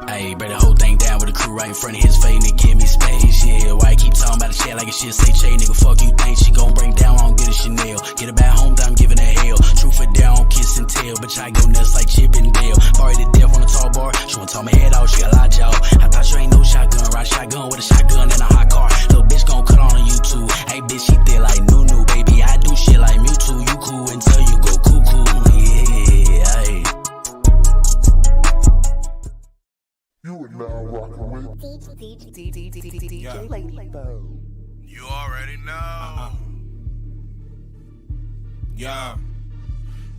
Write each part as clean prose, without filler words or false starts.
Hey, break the whole thing down with the crew right in front of his face, nigga, give me space, yeah. Why you keep talking about the shit like a shit, say Che, nigga, fuck you think she gon' break down, I don't get a Chanel. Get her back home, I'm giving her hell. Truth or dare, I don't kiss and tell, bitch, I go nuts like Chip and Dale. Barry to death on the tall bar, she wanna talk my head out, she got a lot of jaw. I thought you ain't no shotgun, ride shotgun with a shotgun in a hot car. Little bitch gon' cut on YouTube, hey bitch, she thick like Nunu, baby, I do shit like Mewtwo, you cool until you go cuckoo, yeah, hey. You are now rocking with DJ Ladybug. You already know. Yeah.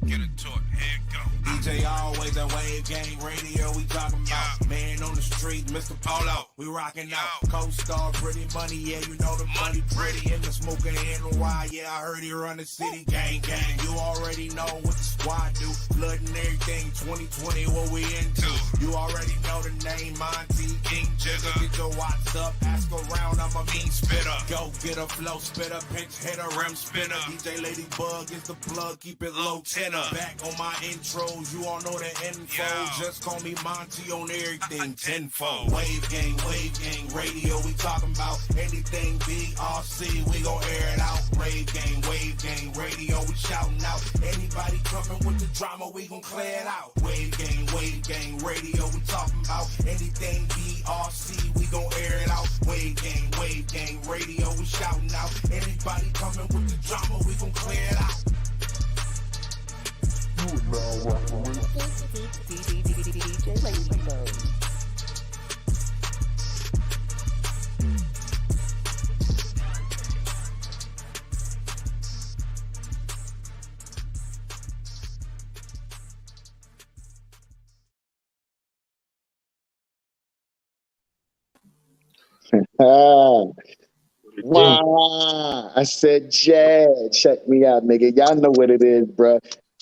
Get it to it. Here it go. DJ ALwayz and Wave Gang Radio. We talking about man on the street, Mr. Polo. We rocking out. Co-star, pretty money. Yeah, you know the money pretty. In the smoking NY. Yeah, I heard he run the city. Gang, gang. You already know what the squad do. Blood and everything. 2020, what we into. You already know the name. Monty, King Jigger. Get your watts up. Ask around. I'm a mean spitter. Go get a flow spitter. Pinch hit a rim spinner. DJ Ladybug is the plug. Keep it low tenor. Back on my intros, you all know the info. Just call me Monty on everything tenfold. Wave gang radio. We talking about anything BRC. We gon' air it out. Wave gang radio. We shouting out. Anybody coming with the drama, we gon' clear it out. Wave gang radio. We talking about anything BRC. We gon' air it out. Wave gang radio. We shouting out. Anybody coming with the drama, we gon' clear it out. you are now rocking with DJ Ladybug. Wow. I said, Jad, check me out, nigga. Y'all know what it is, bro.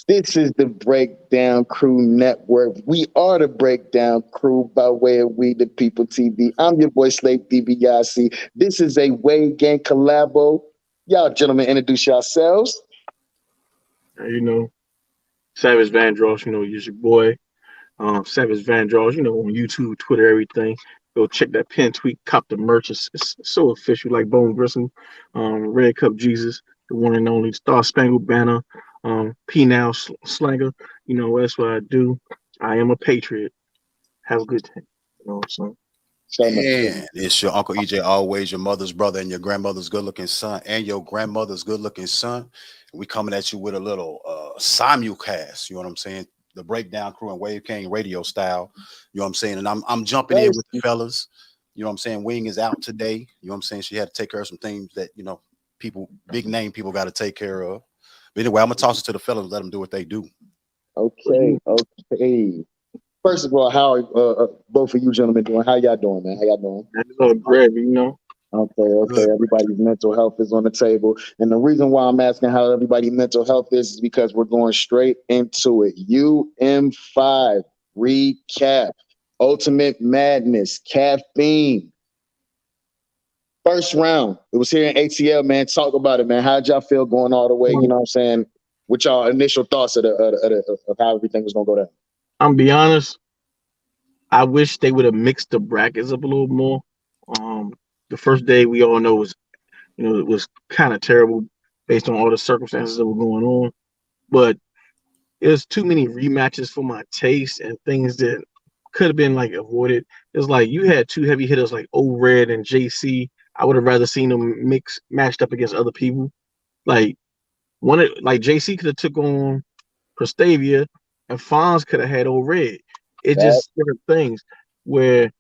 This is the Breakdown Crew Network. We are the Breakdown Crew by way of We the People TV. I'm your boy Slayth Dibiase. This is a Wave Gang collabo. Y'all gentlemen, introduce yourselves. You know, Savage Vandross, you know, use your boy. Savage Vandross, you know, on YouTube, Twitter, everything. Go check that pin tweet, cop the merch. It's so official, like Bone Grissom, Red Cup Jesus, the one and only Star Spangled Banner, P Now Slanger. You know, that's what I do. I am a patriot. Have a good day. You know what I'm saying? And it's your Uncle EJ ALwayz, your mother's brother and your grandmother's good-looking son and your grandmother's good-looking son. We coming at you with a little simulcast, you know what I'm saying? The Breakdown Crew and Wave King radio style, you know what I'm saying? And I'm jumping in with the fellas, you know what I'm saying? Wing is out today, you know what I'm saying? She had to take care of some things that, you know, people, big name people got to take care of. But anyway, I'm going to toss it to the fellas and let them do what they do. Okay. First of all, how both of you gentlemen doing? How y'all doing, man? How y'all doing? That's great, you know. Okay. Everybody's mental health is on the table. And the reason why I'm asking how everybody's mental health is because we're going straight into it. UM5 recap. Ultimate Madness. Caffeine. First round. It was here in ATL, man. Talk about it, man. How'd y'all feel going all the way? You know what I'm saying? What y'all initial thoughts of how everything was going to go down? I'm gonna be honest. I wish they would have mixed the brackets up a little more. The first day we all know was, you know, it was kind of terrible based on all the circumstances that were going on. But there's too many rematches for my taste and things that could have been like avoided. It's like you had two heavy hitters like O-Red and JC. I would have rather seen them matched up against other people. Like JC could have took on Prestavia and Fonz could have had O-Red. It's just different things where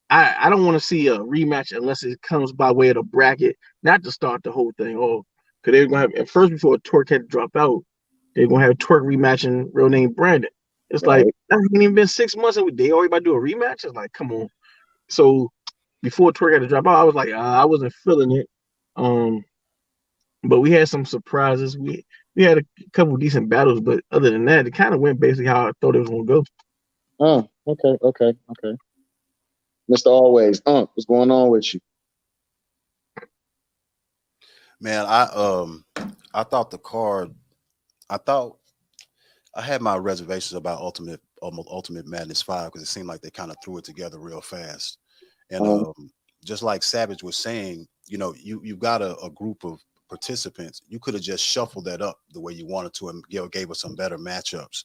I don't want to see a rematch unless it comes by way of the bracket, not to start the whole thing. Oh, because they're gonna have at first before Twerk had to drop out, they're gonna have Twerk rematching real name Brandon. It's like that hasn't even been 6 months and they already about to do a rematch. It's like, come on. So before Twerk had to drop out, I was like, I wasn't feeling it. But we had some surprises. We had a couple of decent battles, but other than that, it kind of went basically how I thought it was gonna go. Oh, okay. Mr. ALwayz, what's going on with you? Man, I I thought the card. I thought I had my reservations about Ultimate Madness 5 because it seemed like they kind of threw it together real fast. And just like Savage was saying, you know, you got a group of participants. You could have just shuffled that up the way you wanted to and gave us some better matchups.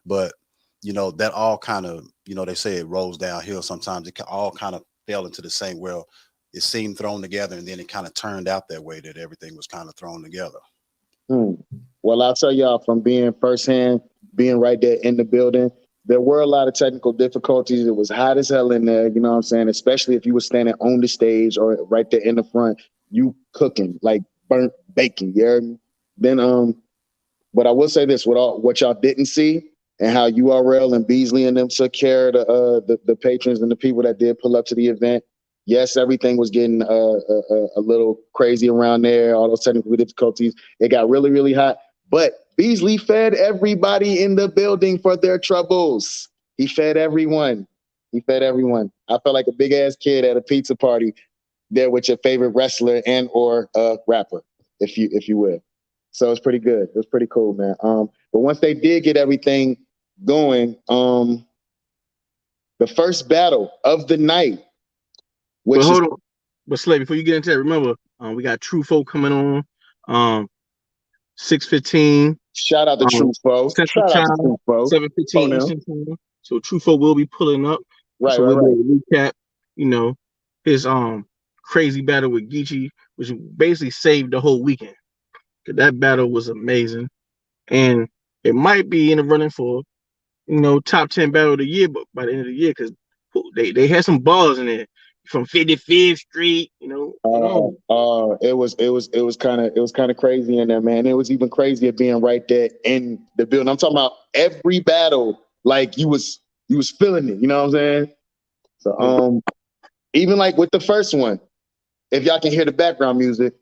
But you know, that all kind of, you know, they say it rolls downhill sometimes. It all kind of fell into the same, well, it seemed thrown together and then it kind of turned out that way, that everything was kind of thrown together. Well, I'll tell y'all from being firsthand, being right there in the building, there were a lot of technical difficulties. It was hot as hell in there, you know what I'm saying? Especially if you were standing on the stage or right there in the front, you cooking like burnt bacon, you heard me? Then, but I will say this, what y'all didn't see and how URL and Beasley and them took care of the patrons and the people that did pull up to the event. Yes, everything was getting a little crazy around there, all those technical difficulties. It got really, really hot. But Beasley fed everybody in the building for their troubles. He fed everyone. He fed everyone. I felt like a big-ass kid at a pizza party there with your favorite wrestler and or rapper, if you will. So it's pretty good. It was pretty cool, man. But once they did get everything going, the first battle of the night, but hold on. But Slayth, before you get into that, remember, we got True Folk coming on 6:15. Shout out to True Folk. Central Time, 7:15 Eastern Time. So True Folk will be pulling up. Right, so right, we'll recap, you know, his crazy battle with Geechee, which basically saved the whole weekend. That battle was amazing. And it might be in the running for, you know, top 10 battle of the year, but by the end of the year, because they had some balls in there. From 55th Street, you know. It was kind of crazy in there, man. It was even crazier being right there in the building. I'm talking about every battle, like you was feeling it. You know what I'm saying? So even like with the first one, if y'all can hear the background music,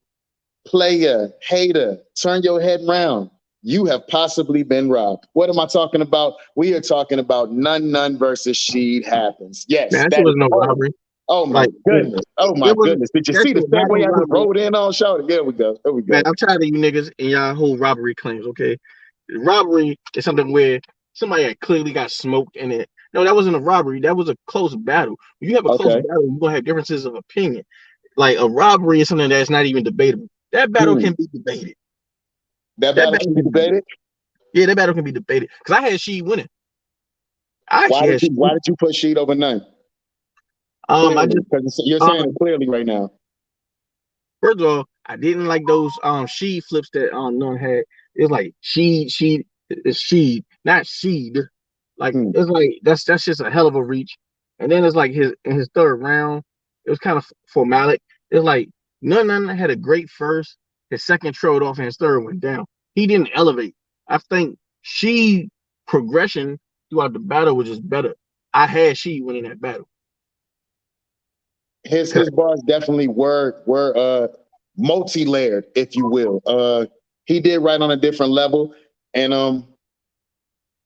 player, hater, turn your head round. You have possibly been robbed. What am I talking about? We are talking about None versus Sheed happens. Yes, that was no robbery. Oh my goodness! Oh my goodness! Did you see the segue I just rolled in on? Show it. There we go. There we go. Man, I'm tired of you niggas and y'all whole robbery claims. Okay, robbery is something where somebody had clearly got smoked in it. No, that wasn't a robbery. That was a close battle. When you have a close battle, you're gonna have differences of opinion. Like a robbery is something that's not even debatable. That battle can be debated. That battle can be debated. Yeah, that battle can be debated. Because I had Sheed winning. Why did you put Sheed over None? You're saying it clearly right now. First of all, I didn't like those Sheed flips that None had. It's like Sheed, it's Sheed, not Sheed. Like it's like that's just a hell of a reach. And then it's like in his third round, it was kind of formalic. It's like None had a great first. His second trailed off and his third went down. He didn't elevate. I think Sheed progression throughout the battle was just better. I had Sheed winning that battle. His bars definitely were multi-layered, if you will. He did right on a different level. And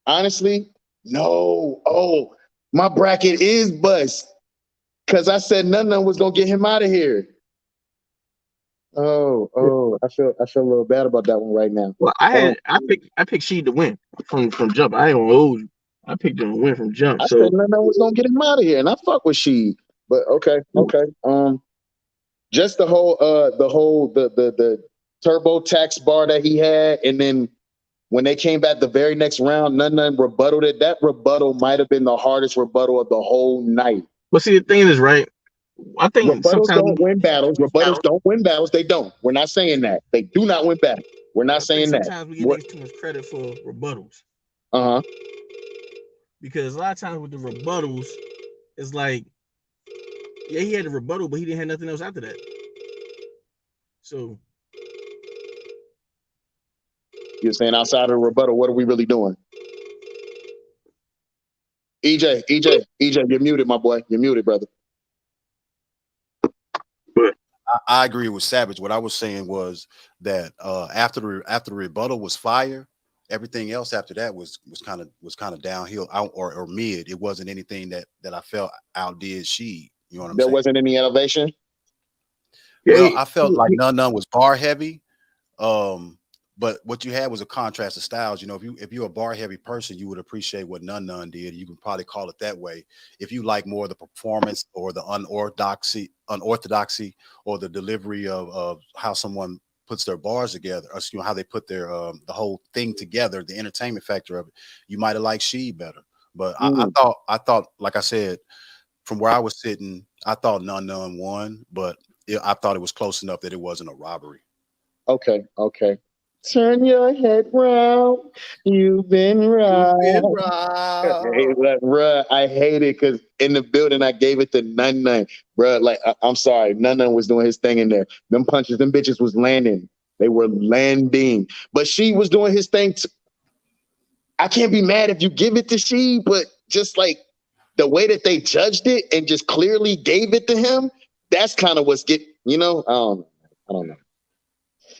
honestly, no. Oh, my bracket is bust. Cause I said None was gonna get him out of here. Oh, I feel a little bad about that one right now. Well, I picked Sheed to win from jump. I ain't gonna hold you. I picked him to win from jump. I said None was gonna get him out of here, and I fuck with Sheed. But okay. Just the whole the turbo tax bar that he had, and then when they came back the very next round, None rebutted it. That rebuttal might have been the hardest rebuttal of the whole night. But see, the thing is, right? I think rebuttals don't win battles. Rebuttals don't win battles. They don't. We're not saying that. They do not win battles. We're not saying that. Sometimes we get too much credit for rebuttals. Because a lot of times with the rebuttals, it's like, yeah, he had a rebuttal, but he didn't have nothing else after that. So you're saying outside of the rebuttal, what are we really doing? EJ, you're muted, my boy. You're muted, brother. I agree with Savage. What I was saying was that after the rebuttal was fire, everything else after that was kind of downhill or mid. It wasn't anything that I felt outdid Sheed. You know what I'm saying? There wasn't any elevation. Well, I felt like None was bar heavy, But what you had was a contrast of styles. You know, if you're a bar heavy person, you would appreciate what Nun did. You can probably call it that way. If you like more of the performance or the unorthodoxy, or the delivery of how someone puts their bars together, or how they put their the whole thing together, the entertainment factor of it, you might have liked She better. But I thought, like I said, from where I was sitting, I thought Nun won, but I thought it was close enough that it wasn't a robbery. Okay. Turn your head round. You've been robbed. Hey, bruh, I hate it because in the building I gave it to Nun. Bruh, like I'm sorry, Nun was doing his thing in there. Them punches, them bitches was landing. They were landing. But She was doing his thing. I can't be mad if you give it to She, but just like the way that they judged it and just clearly gave it to him, that's kind of what's I don't know.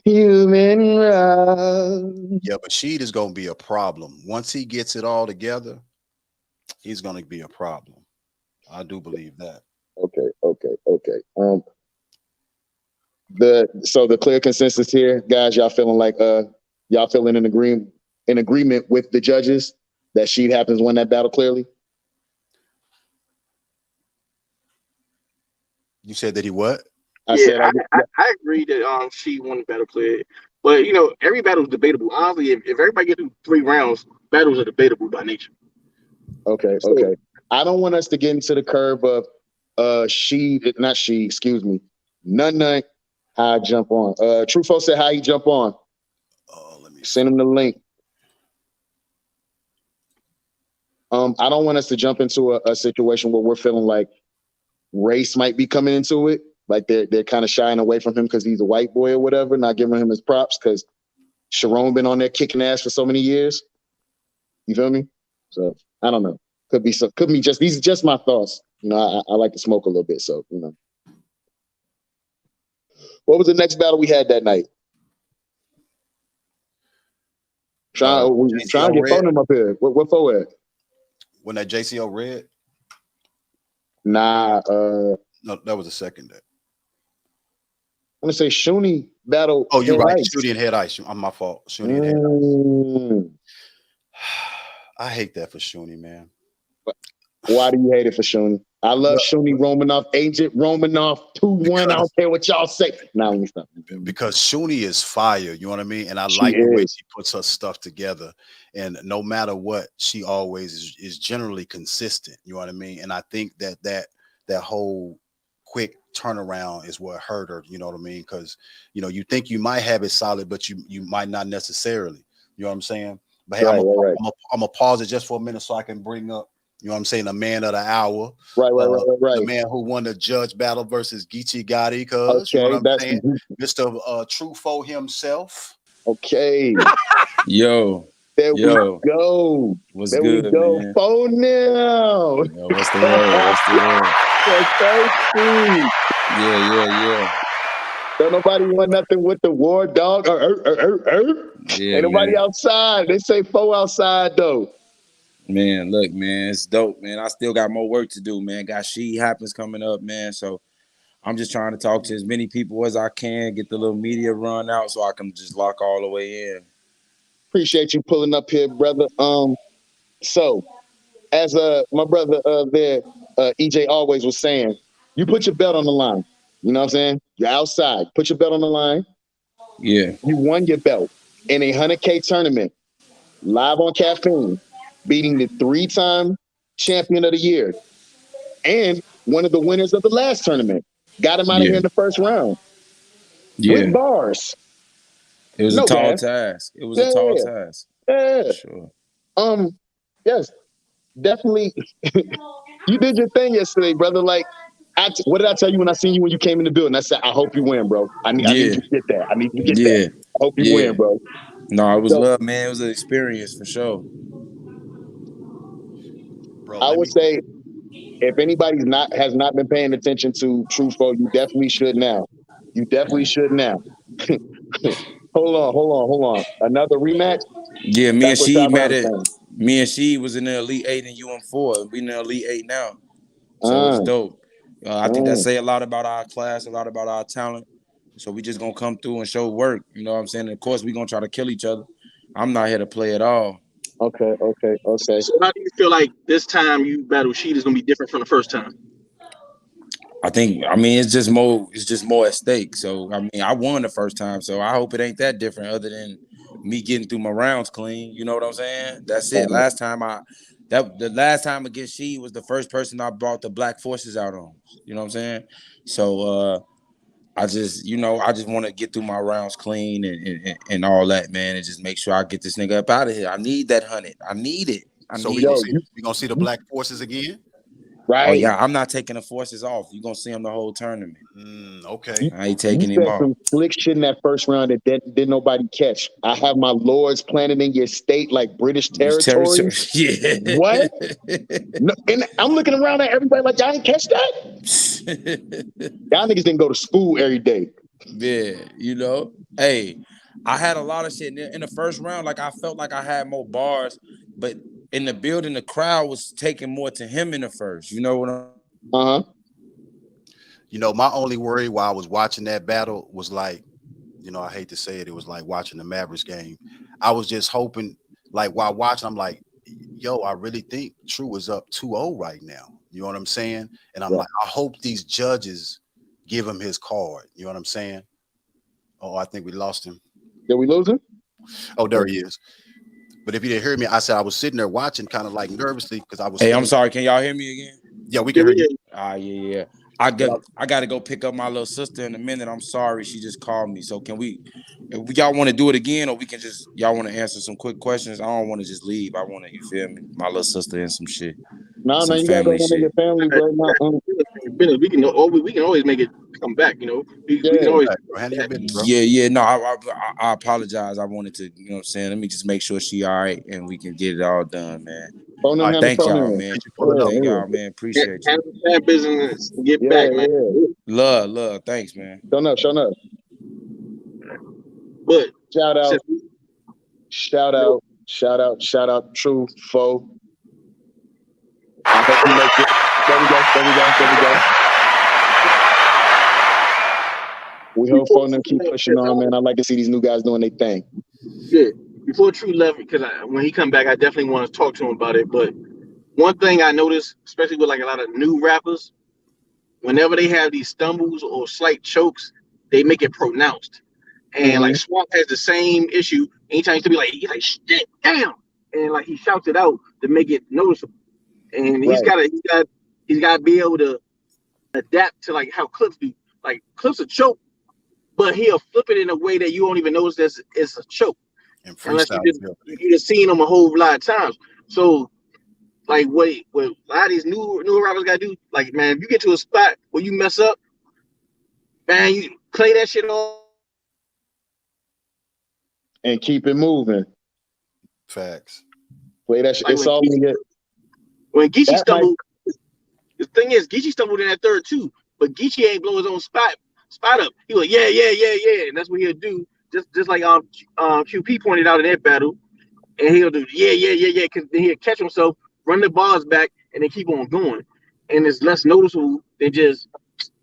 Human love. Yeah, but Sheed is going to be a problem. Once he gets it all together, he's going to be a problem. I do believe that. Okay. The clear consensus here, guys, y'all feeling like y'all feeling in agreement with the judges that Sheed happens to win that battle clearly? You said that he what? I agree that She won the battle clear. But you know, every battle is debatable. Honestly, if everybody gets through 3 rounds, battles are debatable by nature. Okay. I don't want us to get into the curve of Nun, how I jump on. Trufo said how he jump on. Let me send him the link. I don't want us to jump into a situation where we're feeling like race might be coming into it. Like they're kind of shying away from him because he's a white boy or whatever, not giving him his props because Sharon been on there kicking ass for so many years. You feel me? So I don't know. Could be just these are just my thoughts. You know, I like to smoke a little bit, so you know. What was the next battle we had that night? Trying to get phone him up here. What for? When that JCO Red? Nah. No, that was the second day. I'm gonna say Shuni battle. Oh, you're right. Shuni and Head Ice. I'm my fault. Shuni and Head Ice. I hate that for Shuni, man. Why do you hate it for Shuni? I love Shuni Romanoff, Agent Romanoff 2-1. I don't care what y'all say. Now let me stop. Because Shuni is fire, you know what I mean? And I like the way she puts her stuff together. And no matter what, she always is generally consistent. You know what I mean? And I think that whole quick turnaround is what hurt her. You know what I mean? Because you know you think you might have it solid, but you might not necessarily. You know what I'm saying? But hey, I'm gonna pause it just for a minute so I can bring up. You know what I'm saying? The man of the hour. Right. The man who won the judge battle versus Geechee Gotti. Cause you know what I'm saying? Mr. Trufo himself. Okay. Yo. There we go. What's there good, we go. Man? Phone now. Yo, what's the word? Yeah. Don't nobody want nothing with the war dog. Yeah, ain't nobody outside. They say foe outside though. Man, look, man, it's dope, man. I still got more work to do, man. Got She Happens coming up, man. So I'm just trying to talk to as many people as I can, get the little media run out so I can just lock all the way in. Appreciate you pulling up here, brother. So as my brother there, EJ ALwayz was saying, you put your belt on the line. You know what I'm saying? You're outside. Put your belt on the line. Yeah. You won your belt in a 100K tournament, live on Caffeine, beating the 3-time champion of the year and one of the winners of the last tournament. Got him out of here in the first round. With bars. It was a tall task. It was a tall task. Yeah. For sure. Yes, definitely. You did your thing yesterday, brother. Like, what did I tell you when I seen you when you came in the building? I said, I hope you win, bro. I need you to get that. I need you to get that. I hope you win, bro. No, it was love, man. It was an experience for sure. Bro, I would say if anybody has not been paying attention to Trufo, you definitely should now. You definitely should now. Hold on. Another rematch? Yeah, me and She met it. Me and She was in the Elite 8 in UM4. We in the Elite 8 now. So it's dope. I think that say a lot about our class, a lot about our talent. So we just gonna come through and show work. You know what I'm saying? And of course, we gonna try to kill each other. I'm not here to play at all. Okay. So how do you feel like this time you battle Sheet is gonna be different from the first time? I mean, it's just more at stake. So I mean, I won the first time, so I hope it ain't that different other than me getting through my rounds clean. You know what I'm saying? That's it. The last time against She was the first person I brought the black forces out on. You know what I'm saying? So I just want to get through my rounds clean and all that, man, and just make sure I get this nigga up out of here. I need that 100. I need it. We gonna see the black forces again? Right. Oh yeah, I'm not taking the forces off. You're gonna see them the whole tournament. Okay. I ain't taking him off. Some slick shit in that first round that didn't nobody catch. I have my lords planted in your state like British territory. Yeah. What? No, and I'm looking around at everybody like, y'all ain't catch that? Y'all niggas didn't go to school every day. Yeah, you know. Hey, I had a lot of shit in the first round. Like I felt like I had more bars, but in the building, the crowd was taking more to him in the first. You know what I'm You know, my only worry while I was watching that battle was like, you know, I hate to say it, it was like watching the Mavericks game. I was just hoping, like while watching, I'm like, yo, I really think True is up 2-0 right now. You know what I'm saying? And I'm like, I hope these judges give him his card. You know what I'm saying? Oh, I think we lost him. Did we lose him? Oh, there he is. But if you didn't hear me, I said I was sitting there watching kind of like nervously because I was. Hey, I'm sorry. Can y'all hear me again? Yeah, we can hear you. Yeah. I got to go pick up my little sister in a minute. I'm sorry. She just called me. So can if y'all want to do it again, or we can y'all want to answer some quick questions? I don't want to just leave. I want to, you feel me? My little sister and some shit. No, you gotta go into your family, bro. We can always make it come back. You know, we can always. Yeah. No, I apologize. I wanted to, you know what I'm saying. Let me just make sure she all right and we can get it all done, man. All right, thank y'all, man. Thank y'all, man. Appreciate you. That business, get back, man. Yeah. Love. Thanks, man. Show up. But shout out, True Foe. I hope you make it. There we go. We hope phone them keep pushing on, man. I like to see these new guys doing their thing. Yeah. Before True left, because when he come back, I definitely want to talk to him about it. But one thing I noticed, especially with like a lot of new rappers, whenever they have these stumbles or slight chokes, they make it pronounced. And like Swamp has the same issue. Anytime he's to be like, he's like, shit, damn, and like he shouts it out to make it noticeable. And he's got to be able to adapt to like how Clips do. Like Clips a choke, but he'll flip it in a way that you won't even notice that it's a choke. Unless you just seen him a whole lot of times. So like what a lot of these new rappers gotta do, like, man, if you get to a spot where you mess up, man, you play that shit off and keep it moving. Facts. Play that shit. Like it's all when Geechee stumbled. The thing is, Geechee stumbled in that third too, but Geechee ain't blow his own spot up. He was like, yeah, and that's what he'll do. Just like QP pointed out in that battle, and he'll do yeah, because then he'll catch himself, run the bars back, and then keep on going. And it's less noticeable than just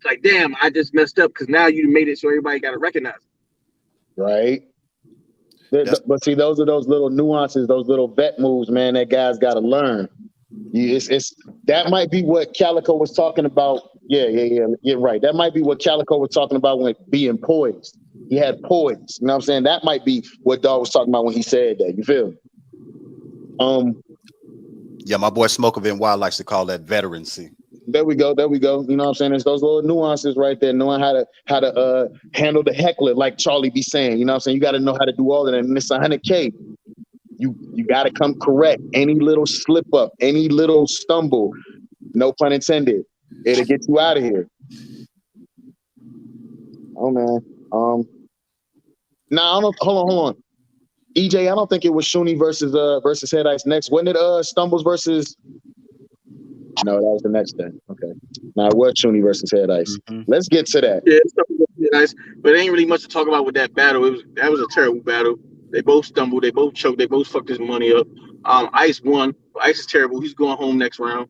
like, damn, I just messed up, because now you made it so everybody got to recognize it. Right. But see, those are those little nuances, those little vet moves, man, that guys got to learn. It's that might be what Calico was talking about. Yeah, right. That might be what Calico was talking about when being poised. He had poise. You know what I'm saying? That might be what Dawg was talking about when he said that. You feel me? Yeah, my boy Smoker Wild likes to call that veterancy. There we go. You know what I'm saying? It's those little nuances right there, knowing how to handle the heckler, like Charlie be saying. You know what I'm saying? You got to know how to do all of that. And it's 100K. You got to come correct. Any little slip up, any little stumble, no pun intended, it'll get you out of here. Oh man. Nah, I don't. Hold on. EJ, I don't think it was Shuni versus Head Ice next. When did Stumbles versus? No, that was the next thing. Okay. Now it was Shuni versus Head Ice. Let's get to that. Yeah, Stumbles versus Head Ice, but there ain't really much to talk about with that battle. That was a terrible battle. They both stumbled. They both choked. They both fucked his money up. Ice won. Ice is terrible. He's going home next round.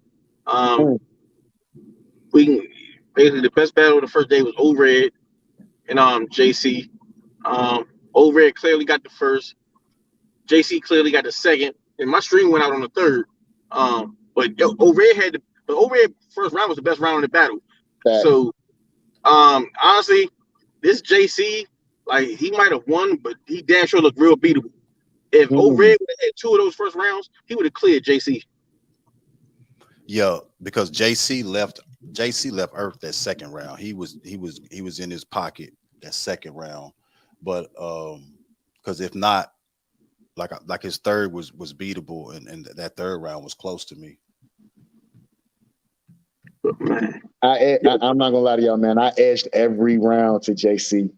Basically the best battle of the first day was O-Red and JC. Old Red clearly got the first. JC clearly got the second, and my stream went out on the third. But Old Red the Old Red first round was the best round in the battle. Fact. So, honestly, this JC, like, he might have won, but he damn sure looked real beatable. If Old Red would have had 2 of those first rounds, he would have cleared JC. Yeah, because JC left Earth that second round. He was in his pocket that second round. But because if not, like his third was beatable, and that third round was close to me. I'm not gonna lie to y'all, man. I edged every round to JC.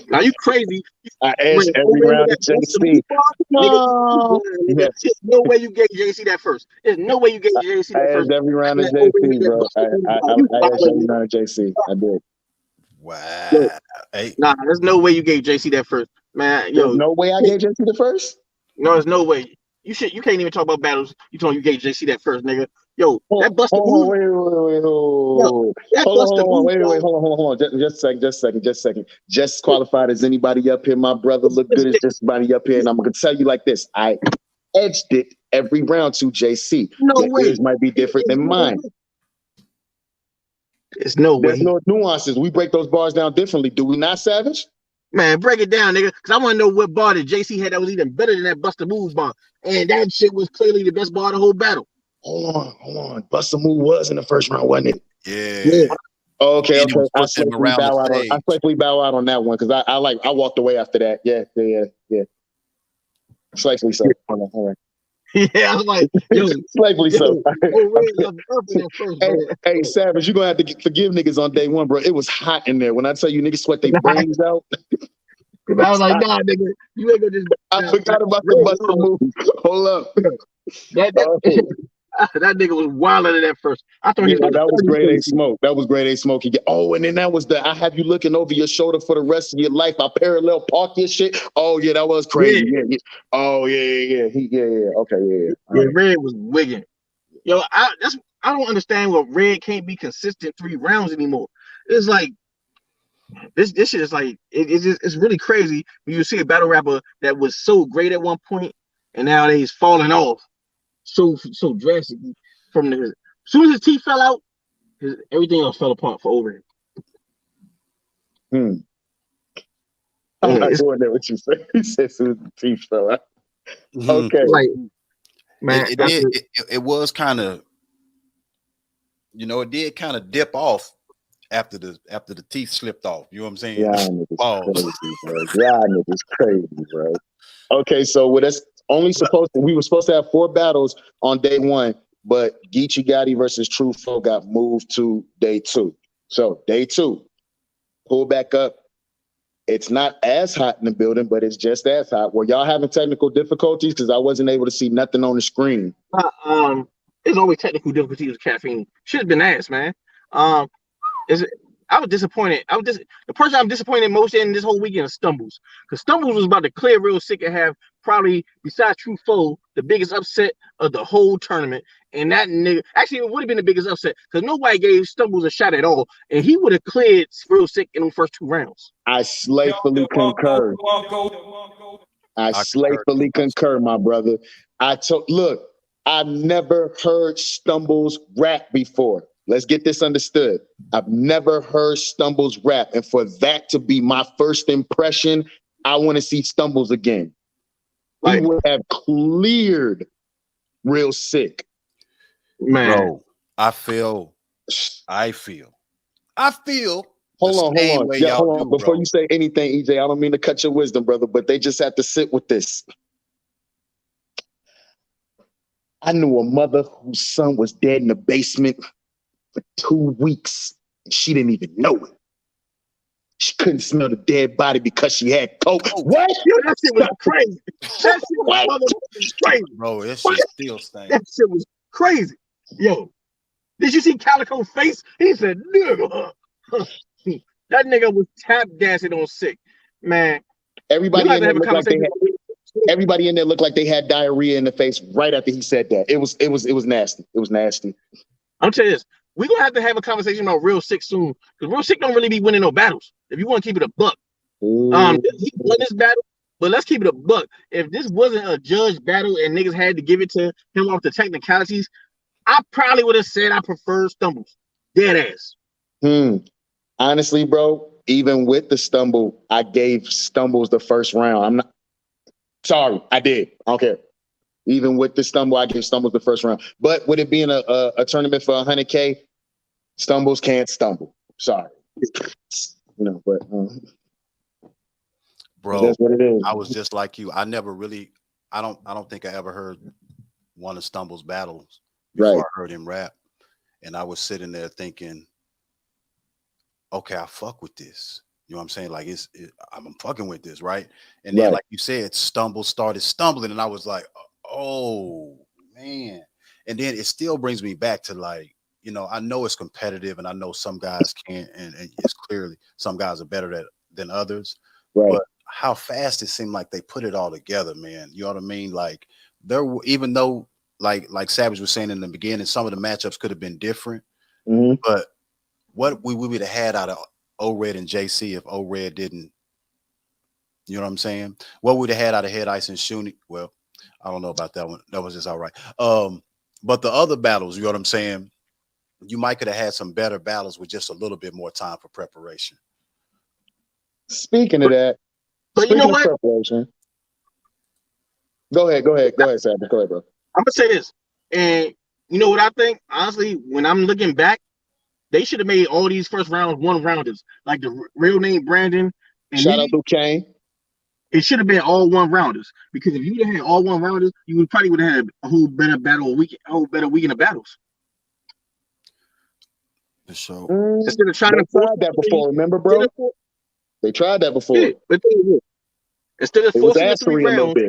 Now you crazy. I edged every round to JC. No. Yes. There's no way you gave JC that first. There's no way you gave JC that first. I edged every round to JC, bro. I edged every round to JC. I did. Wow. Hey. Nah, there's no way you gave JC that first. Man, There's no way I gave JC the first? No, there's no way. You can't even talk about battles. You told you gave JC that first, nigga. Yo, that busted move. Wait. Hold on. Just a second. Just qualified as anybody up here. My brother look good as just anybody up here. And I'm gonna tell you like this. I edged it every round to JC. No way. Yours might be different than mine. There's no way. There's no nuances. We break those bars down differently. Do we not, Savage? Man, break it down, nigga. Because I want to know what bar that JC had that was even better than that Busta Moves bar. And that shit was clearly the best bar of the whole battle. Hold on. Busta Move was in the first round, wasn't it? Yeah. Okay. I slightly bow out on that one because I walked away after that. Yeah. Slightly so. All right. Yeah, I was like, yo, slightly so. Hey, Savage, you're gonna have to forgive niggas on day one, bro. It was hot in there. When I tell you niggas sweat their brains out. I was like, nah, nigga, you ain't gonna just. I forgot about the Busta Move. Hold up. That nigga was wilding in that first. I thought that was grade A smoke. That was grade A smoke. And then that was I have you looking over your shoulder for the rest of your life. I parallel park your shit. Oh yeah, that was crazy. Yeah. Oh yeah. Okay, yeah. Yeah, Red was wigging. Yo, I don't understand what Red can't be consistent 3 rounds anymore. It's like this shit is like it's really crazy when you see a battle rapper that was so great at one point and now he's falling off so drastically from as soon as his teeth fell out, everything else fell apart for over him. I'm not doing that what you said. He said as soon as the teeth fell out. Okay. Like, man, it was kind of, it did kind of dip off after the teeth slipped off. You know what I'm saying? Yeah, niggas crazy, bro. Okay, so we were supposed to have 4 battles on day 1, but Geechee Gotti versus Truffaut got moved to day 2. So day 2, pull back up. It's not as hot in the building, but it's just as hot. Were y'all having technical difficulties? Because I wasn't able to see nothing on the screen. There's always technical difficulties with caffeine. Shit's been ass, man. I was disappointed. The person I'm disappointed most in this whole weekend is Stumbles. Because Stumbles was about to clear real sick and have probably, besides Truffaut, the biggest upset of the whole tournament. And that nigga, actually, it would have been the biggest upset because nobody gave Stumbles a shot at all. And he would have cleared real sick in the first 2 rounds. I slayfully concur. I slayfully concur, my brother. Look, I've never heard Stumbles rap before. Let's get this understood. I've never heard Stumbles rap. And for that to be my first impression, I want to see Stumbles again. He would have cleared real sick. Man. Bro, I feel. Hold on. Before you say anything, EJ, I don't mean to cut your wisdom, brother, but they just have to sit with this. I knew a mother whose son was dead in the basement for 2 weeks, and she didn't even know it. She couldn't smell the dead body because she had coke. What? That shit was crazy. That shit was crazy. Bro, that shit still stinks. That shit was crazy. Yo, did you see Calico's face? He said, nigga. That nigga was tap dancing on sick. Man. Everybody in there looked like they had diarrhea in the face right after he said that. It was nasty. It was nasty. I'm telling you this. we're gonna have a conversation about Real Sick soon, because Real Sick don't really be winning no battles. If you want to keep it a buck, he won this battle, but let's keep it a buck. If this wasn't a judge battle and niggas had to give it to him off the technicalities, I probably would have said I prefer Stumbles. Dead ass. Honestly, bro, even with the stumble, I gave Stumbles the first round. I'm not sorry, I did. I don't care. Even with the stumble, I gave Stumbles the first round. But with it being a tournament for 100K, Stumbles can't stumble. Sorry. But Bro, that's what it is. I was just like you. I never really, I don't think I ever heard one of Stumbles battles before I heard him rap. And I was sitting there thinking, okay, I fuck with this. You know what I'm saying? Like I'm fucking with this, right? And then, like you said, Stumble started stumbling, and I was like, oh man. And then it still brings me back to, like, I know it's competitive, and I know some guys can't, and it's clearly some guys are better than others. Right. But how fast it seemed like they put it all together, man. You know what I mean? Like even though, like Savage was saying in the beginning, some of the matchups could have been different, but what we would have had out of O-Red and JC if O-Red didn't, you know what I'm saying? What would have had out of Head Ice and Shuni? Well, I don't know about that one. That was just all right. But the other battles, you know what I'm saying? You might could have had some better battles with just a little bit more time for preparation. Speaking of that, but you know what? Go ahead, Savage. Go ahead, bro. I'm gonna say this, and you know what I think? Honestly, when I'm looking back, they should have made all these first rounds one-rounders, like the real name Brandon. And shout out to Kane. It should have been all one-rounders, because if you would have had all one-rounders, you would have had a whole better weekend of battles. So instead of trying to tried that before, remember, bro? They tried that before. Yeah, but instead of forcing the 3 rounds,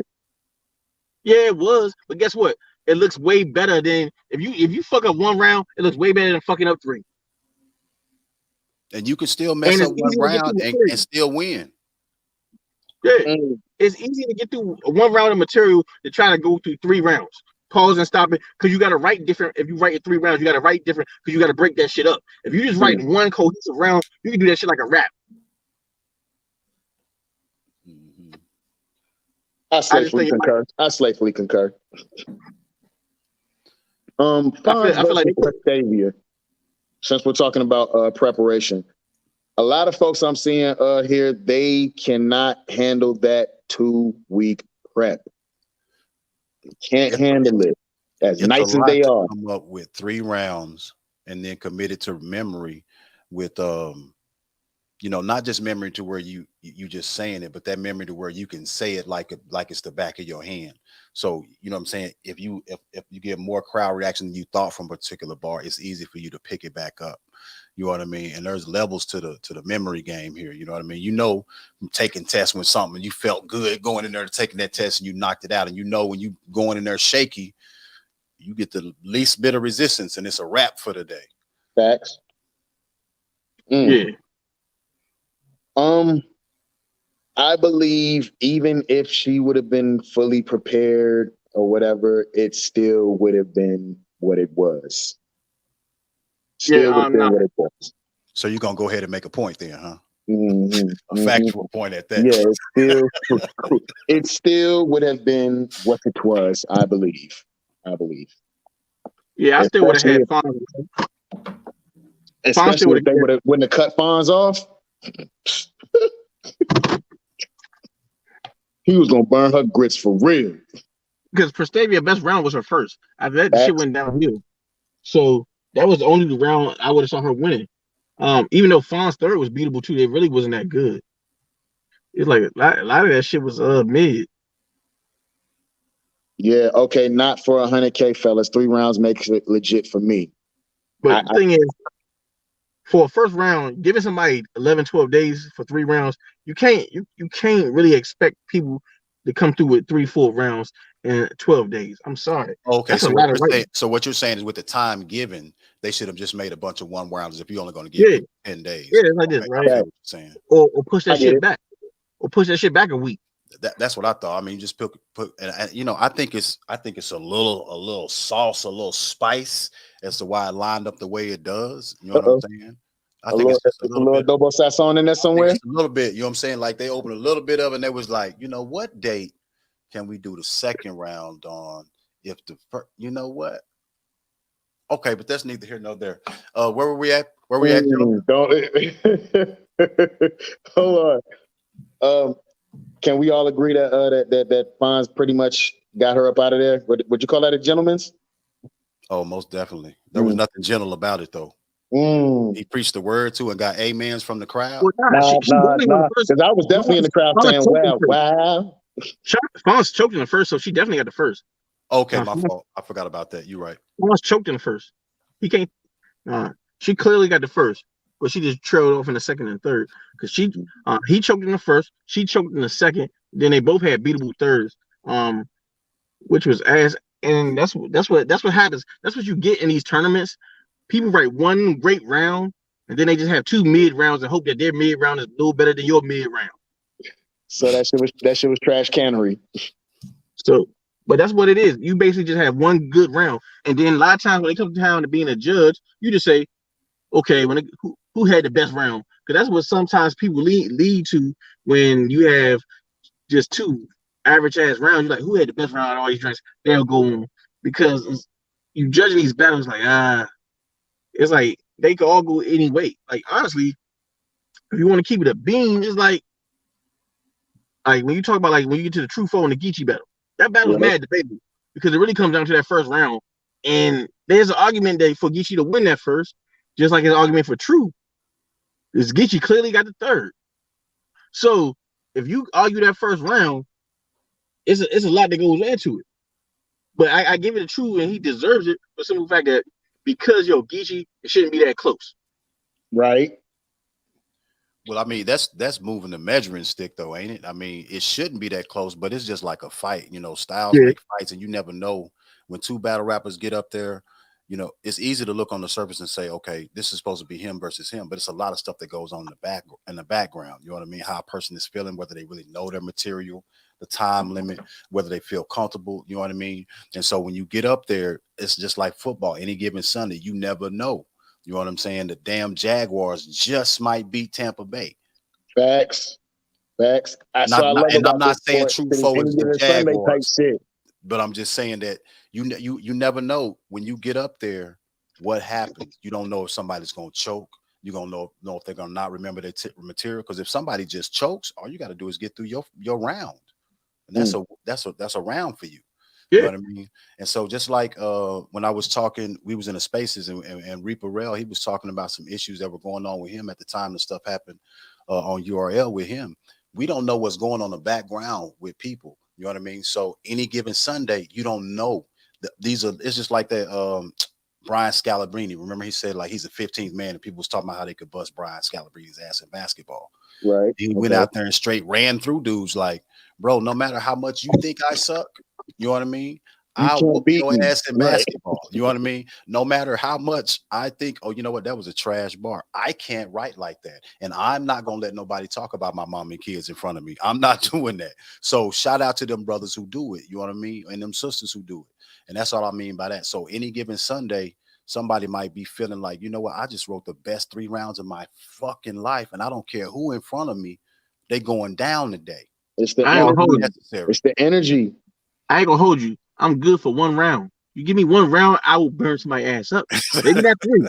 yeah, it was. But guess what? It looks way better than if you fuck up 1 round. It looks way better than fucking up 3. And you can still mess up 1 round and still win. Yeah, it's easy to get through 1 round of material to try to go through 3 rounds. Pause and stop it, because you got to write different. If you write it 3 rounds, you got to write different, because you got to break that shit up. If you just write 1 cohesive round, you can do that shit like a rap. I slightly concur. I slightly concur. I feel like Prestavia. Since we're talking about preparation, a lot of folks I'm seeing here, they cannot handle that 2-week prep. They can't handle it as nice as they are. Come up with 3 rounds and then commit it to memory with not just memory to where you just saying it, but that memory to where you can say it like it's the back of your hand. So you know what I'm saying? If you get more crowd reaction than you thought from a particular bar, it's easy for you to pick it back up. You know what I mean? And there's levels to the memory game here. You know what I mean? From taking tests when something you felt good going in there taking that test and you knocked it out, and when you going in there shaky, you get the least bit of resistance and it's a wrap for the day. Facts. Yeah. I believe even if she would have been fully prepared or whatever, it still would have been what it was. What it was. So you're gonna go ahead and make a point then, huh? A factual point at that. Yeah, it still would have been what it was. I believe. Yeah, I still would have had Fonz. Especially if they wouldn't have cut Fonz off. He was gonna burn her grits for real. Because Prestavia best round was her first. After that, the shit went downhill. So that was the only round I would have saw her winning. Even though Fonz third was beatable too, it really wasn't that good. It's like a lot of that shit was mid. Yeah, okay, not for 100K, fellas. 3 rounds makes it legit for me. But the thing is, for a first round, giving somebody 11, 12 days for 3 rounds, you can't really expect people to come through with 3 full rounds in 12 days. I'm sorry. Okay, so what you're saying is with the time given, they should have just made a bunch of 1 rounders if you're only going to give 10 days. Yeah, it's like this, right? Okay. Or push that shit back. Or push that shit back a week. That's what I thought. I mean, just put and you know, I think it's a little sauce, a little spice as to why it lined up the way it does. You know what I'm saying? I think it's just a little bit. adobo sazon in there I think somewhere. it's a little bit. You know what I'm saying? Like they opened a little bit of it, and they was like, you know, what date can we do the second round on? If the first, you know what? Okay, but that's neither here nor there. Where were we at? Where we at, Joe? Don't hold on. Can we all agree that that Fonz pretty much got her up out of there? Would you call that a gentleman's? Oh, most definitely. There was nothing gentle about it though. He preached the word too and got amens from the crowd. Well, Nah, definitely was the first. because I was definitely in the crowd Fonz saying, choked in "Wow, first. wow." Fonz choked in the first, so she definitely got the first. Okay, my fault. I forgot about that. You're right. Fonz choked in the first. He can't. She clearly got the first, but she just trailed off in the second and third because he choked in the first, she choked in the second. Then they both had beatable thirds, which was ass. And that's what happens. That's what you get in these tournaments. People write one great round, and then they just have two mid rounds and hope that their mid round is a little better than your mid round. So that shit was trash cannery. So, but that's what it is. You basically just have one good round, and then a lot of times when it comes down to being a judge, you just say, okay, who had the best round? Because that's what sometimes people lead to when you have just two average ass rounds. You're like, who had the best round of all these drinks? They'll go on because you judging these battles like it's like they could all go any way. Like honestly, if you want to keep it a beam, it's like when you talk about like when you get to the True Foe and the Geechee battle, that battle was mad debatable because it really comes down to that first round. And there's an argument that for Geechee to win that first, just like an argument for True, is Geechee clearly got the third. So if you argue that first round, it's a lot that goes into it. But I give it a True, and he deserves it for the simple fact that because Geechee, it shouldn't be that close. Right. Well, I mean, that's moving the measuring stick, though, ain't it? I mean, it shouldn't be that close, but it's just like a fight. You know, styles make fights, and you never know when two battle rappers get up there. You know, it's easy to look on the surface and say, okay, this is supposed to be him versus him, but it's a lot of stuff that goes on in the background. You know what I mean? How a person is feeling, whether they really know their material, the time limit, whether they feel comfortable. You know what I mean? And so when you get up there, it's just like football. Any given Sunday, you never know. You know what I'm saying? The damn Jaguars just might beat Tampa Bay. Facts. I'm not saying True Foe is the Jaguars, shit. but I'm just saying that you never know when you get up there what happens. You don't know if somebody's gonna choke. You don't know if they're gonna not remember their material. Because if somebody just chokes, all you got to do is get through your round, and that's a round for you. You know what I mean? And so just like when I was talking, we was in the spaces and Reaper Rel, he was talking about some issues that were going on with him at the time the stuff happened on URL with him. We don't know what's going on in the background with people. You know what I mean? So any given Sunday, you don't know. It's just like that Brian Scalabrine. Remember he said like he's the 15th man and people was talking about how they could bust Brian Scalabrine's ass in basketball. Right. He went out there and straight ran through dudes like, bro, no matter how much you think I suck, you know what I mean? I'll whoop your ass in basketball. You know what I mean? No matter how much I think, oh, you know what? That was a trash bar. I can't write like that. And I'm not going to let nobody talk about my mom and kids in front of me. I'm not doing that. So shout out to them brothers who do it. You know what I mean? And them sisters who do it. And that's all I mean by that. So any given Sunday, somebody might be feeling like, you know what? I just wrote the best 3 rounds of my fucking life. And I don't care who in front of me. They going down today. It's the energy. I ain't gonna hold you. I'm good for 1 round. You give me 1 round, I will burn somebody's ass up. Maybe not 3.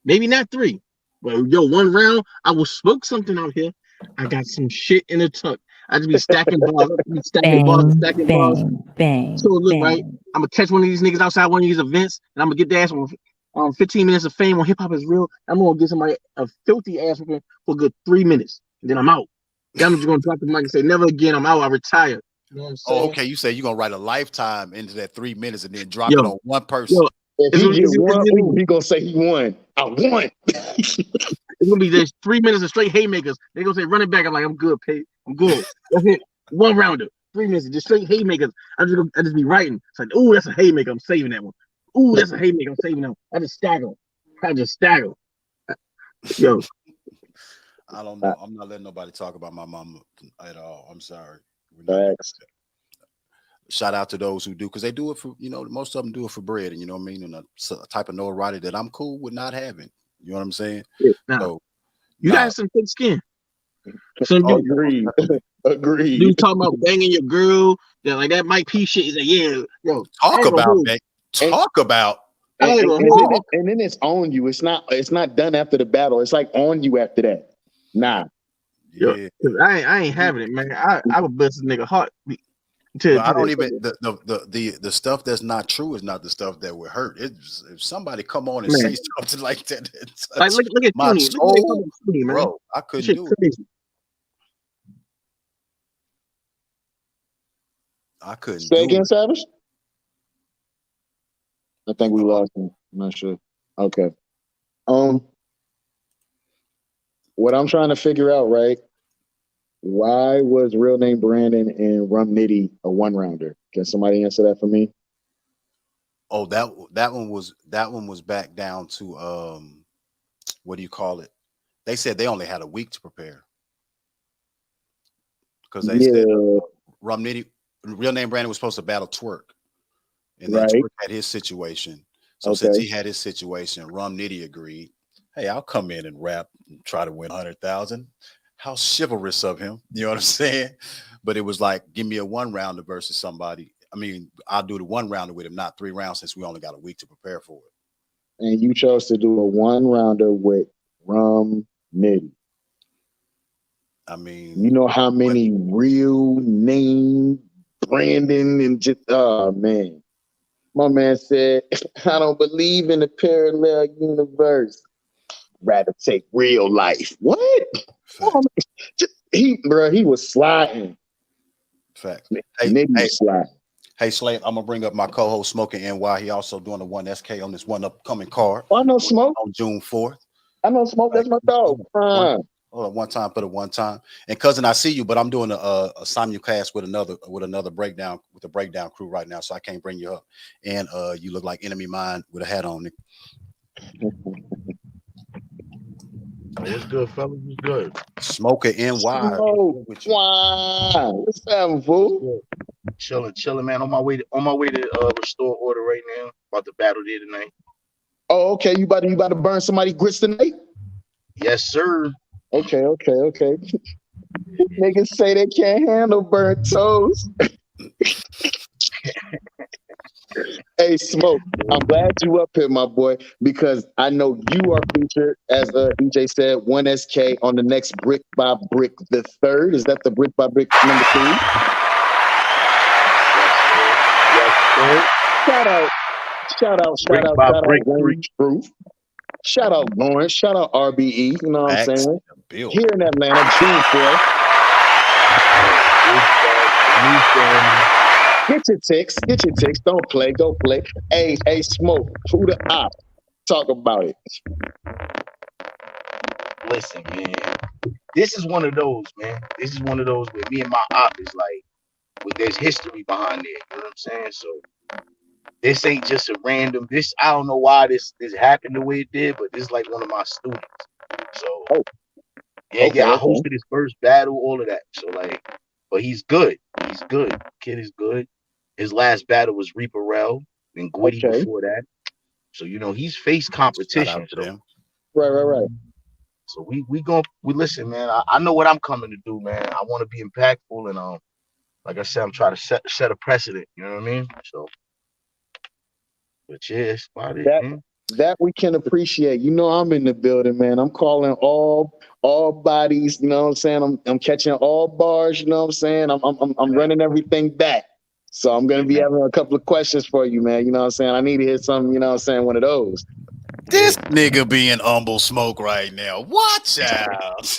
Maybe not 3. But 1 round, I will smoke something out here. I got some shit in the tuck. I just be stacking balls, stacking balls. So look, right? I'm gonna catch one of these niggas outside one of these events, and I'm gonna get the ass on 15 minutes of fame on Hip Hop Is Real. I'm gonna get somebody a filthy ass for a good 3 minutes, and then I'm out. Then I'm just gonna drop the mic and say, never again. I'm out. I retire. You know what I'm saying? Oh, okay. You say you're gonna write a lifetime into that 3 minutes and then drop it on one person. If he gets one, he gonna say he won. I won. It's gonna be just 3 minutes of straight haymakers. They gonna say run it back. I'm like, I'm good, Pate. I'm good. That's it. 1 rounder, 3 minutes, just straight haymakers. I just be writing. It's like, ooh, that's a haymaker. I'm saving that one. Ooh, that's a haymaker. I'm saving that one. I just stagger. Yo. I don't know. I'm not letting nobody talk about my mama at all. I'm sorry. Facts. Shout out to those who do, because they do it for, most of them do it for bread, and you know what I mean, and a type of notoriety that I'm cool with not having. You know what I'm saying? Nah, So you got some thick skin. Some Agreed. Agreed. dude talking about banging your girl, that Mike P shit. He's like, yeah, yo, talk about that. Talk about. And then it's on you. It's not done after the battle. It's like on you after that. Nah. Yeah. I ain't having it, man. I would bust a nigga heart. I don't even the stuff that's not true is not the stuff that would hurt. It's if somebody come on and say something like that, like look at my Tony. soul, Tony, man. bro. I couldn't do it. I couldn't. Say again, Savage. I think we lost him. I'm not sure. Okay. What I'm trying to figure out, right? Why was Real Name Brandon and Rum Nitty a one rounder? Can somebody answer that for me? Oh, that one was back down to what do you call it? They said they only had a week to prepare. Because they said Rum Nitty, Real Name Brandon was supposed to battle Twerk. And then Twerk had his situation. So since he had his situation, Rum Nitty agreed, hey, I'll come in and rap and try to win 100,000. How chivalrous of him. You know what I'm saying? But it was like, give me a one rounder versus somebody. I mean, I'll do the one rounder with him, not 3 rounds, since we only got a week to prepare for it. And you chose to do a one rounder with Rum Nitty. I mean, you know how many Real Name Brandon and just, oh man. My man said, I don't believe in the parallel universe. Rather take real life. What? Oh, he was sliding. Fact. Hey, Slayth, I'm gonna bring up my co-host Smoking NY. He also doing the 1SK on this one upcoming card. Oh, I know Smoke on June 4th. I know Smoke. That's my dog. Hold on, one time. And cousin, I see you, but I'm doing a simulcast with another breakdown with the breakdown crew right now, so I can't bring you up. And you look like Enemy Mine with a hat on. It's good, fellas. It's good. Smoker NY. What's happening, fool? Chilling, man. On my way to restore order right now. About to battle there tonight. Oh, okay. You about to burn somebody grits tonight? Yes, sir. Okay. Niggas say they can't handle burnt toes. Hey, Smoke, I'm glad you up here, my boy, because I know you are featured, as DJ said, 1SK on the next Brick by Brick, the third. Is that the Brick by Brick number 3? Yes, sir. Shout out, Wayne Truth. Shout out Lawrence. Shout out RBE. You know what I'm saying? Here in Atlanta, June 4th. Get your ticks. Don't play. Hey, Smoke, who the op? Talk about it. Listen, man. This is one of those, man. This is one of those where me and my op is like, there's history behind it. You know what I'm saying? So this ain't just a random. I don't know why this happened the way it did, but this is like one of my students. So I hosted his first battle, all of that. So but he's good. Kid is good. His last battle was Reaper Rel and Gwitty before that. So he's faced competition. So. Right. So we listen, man. I know what I'm coming to do, man. I want to be impactful, and like I said, I'm trying to set a precedent. You know what I mean? So, but yeah, it's about it, man. That we can appreciate. I'm in the building, man. I'm calling all bodies. You know what I'm saying? I'm catching all bars. You know what I'm saying? I'm running everything back. So I'm gonna be having a couple of questions for you, man. You know what I'm saying? I need to hear some. You know what I'm saying? One of those. This nigga being humble Smoke right now. Watch out.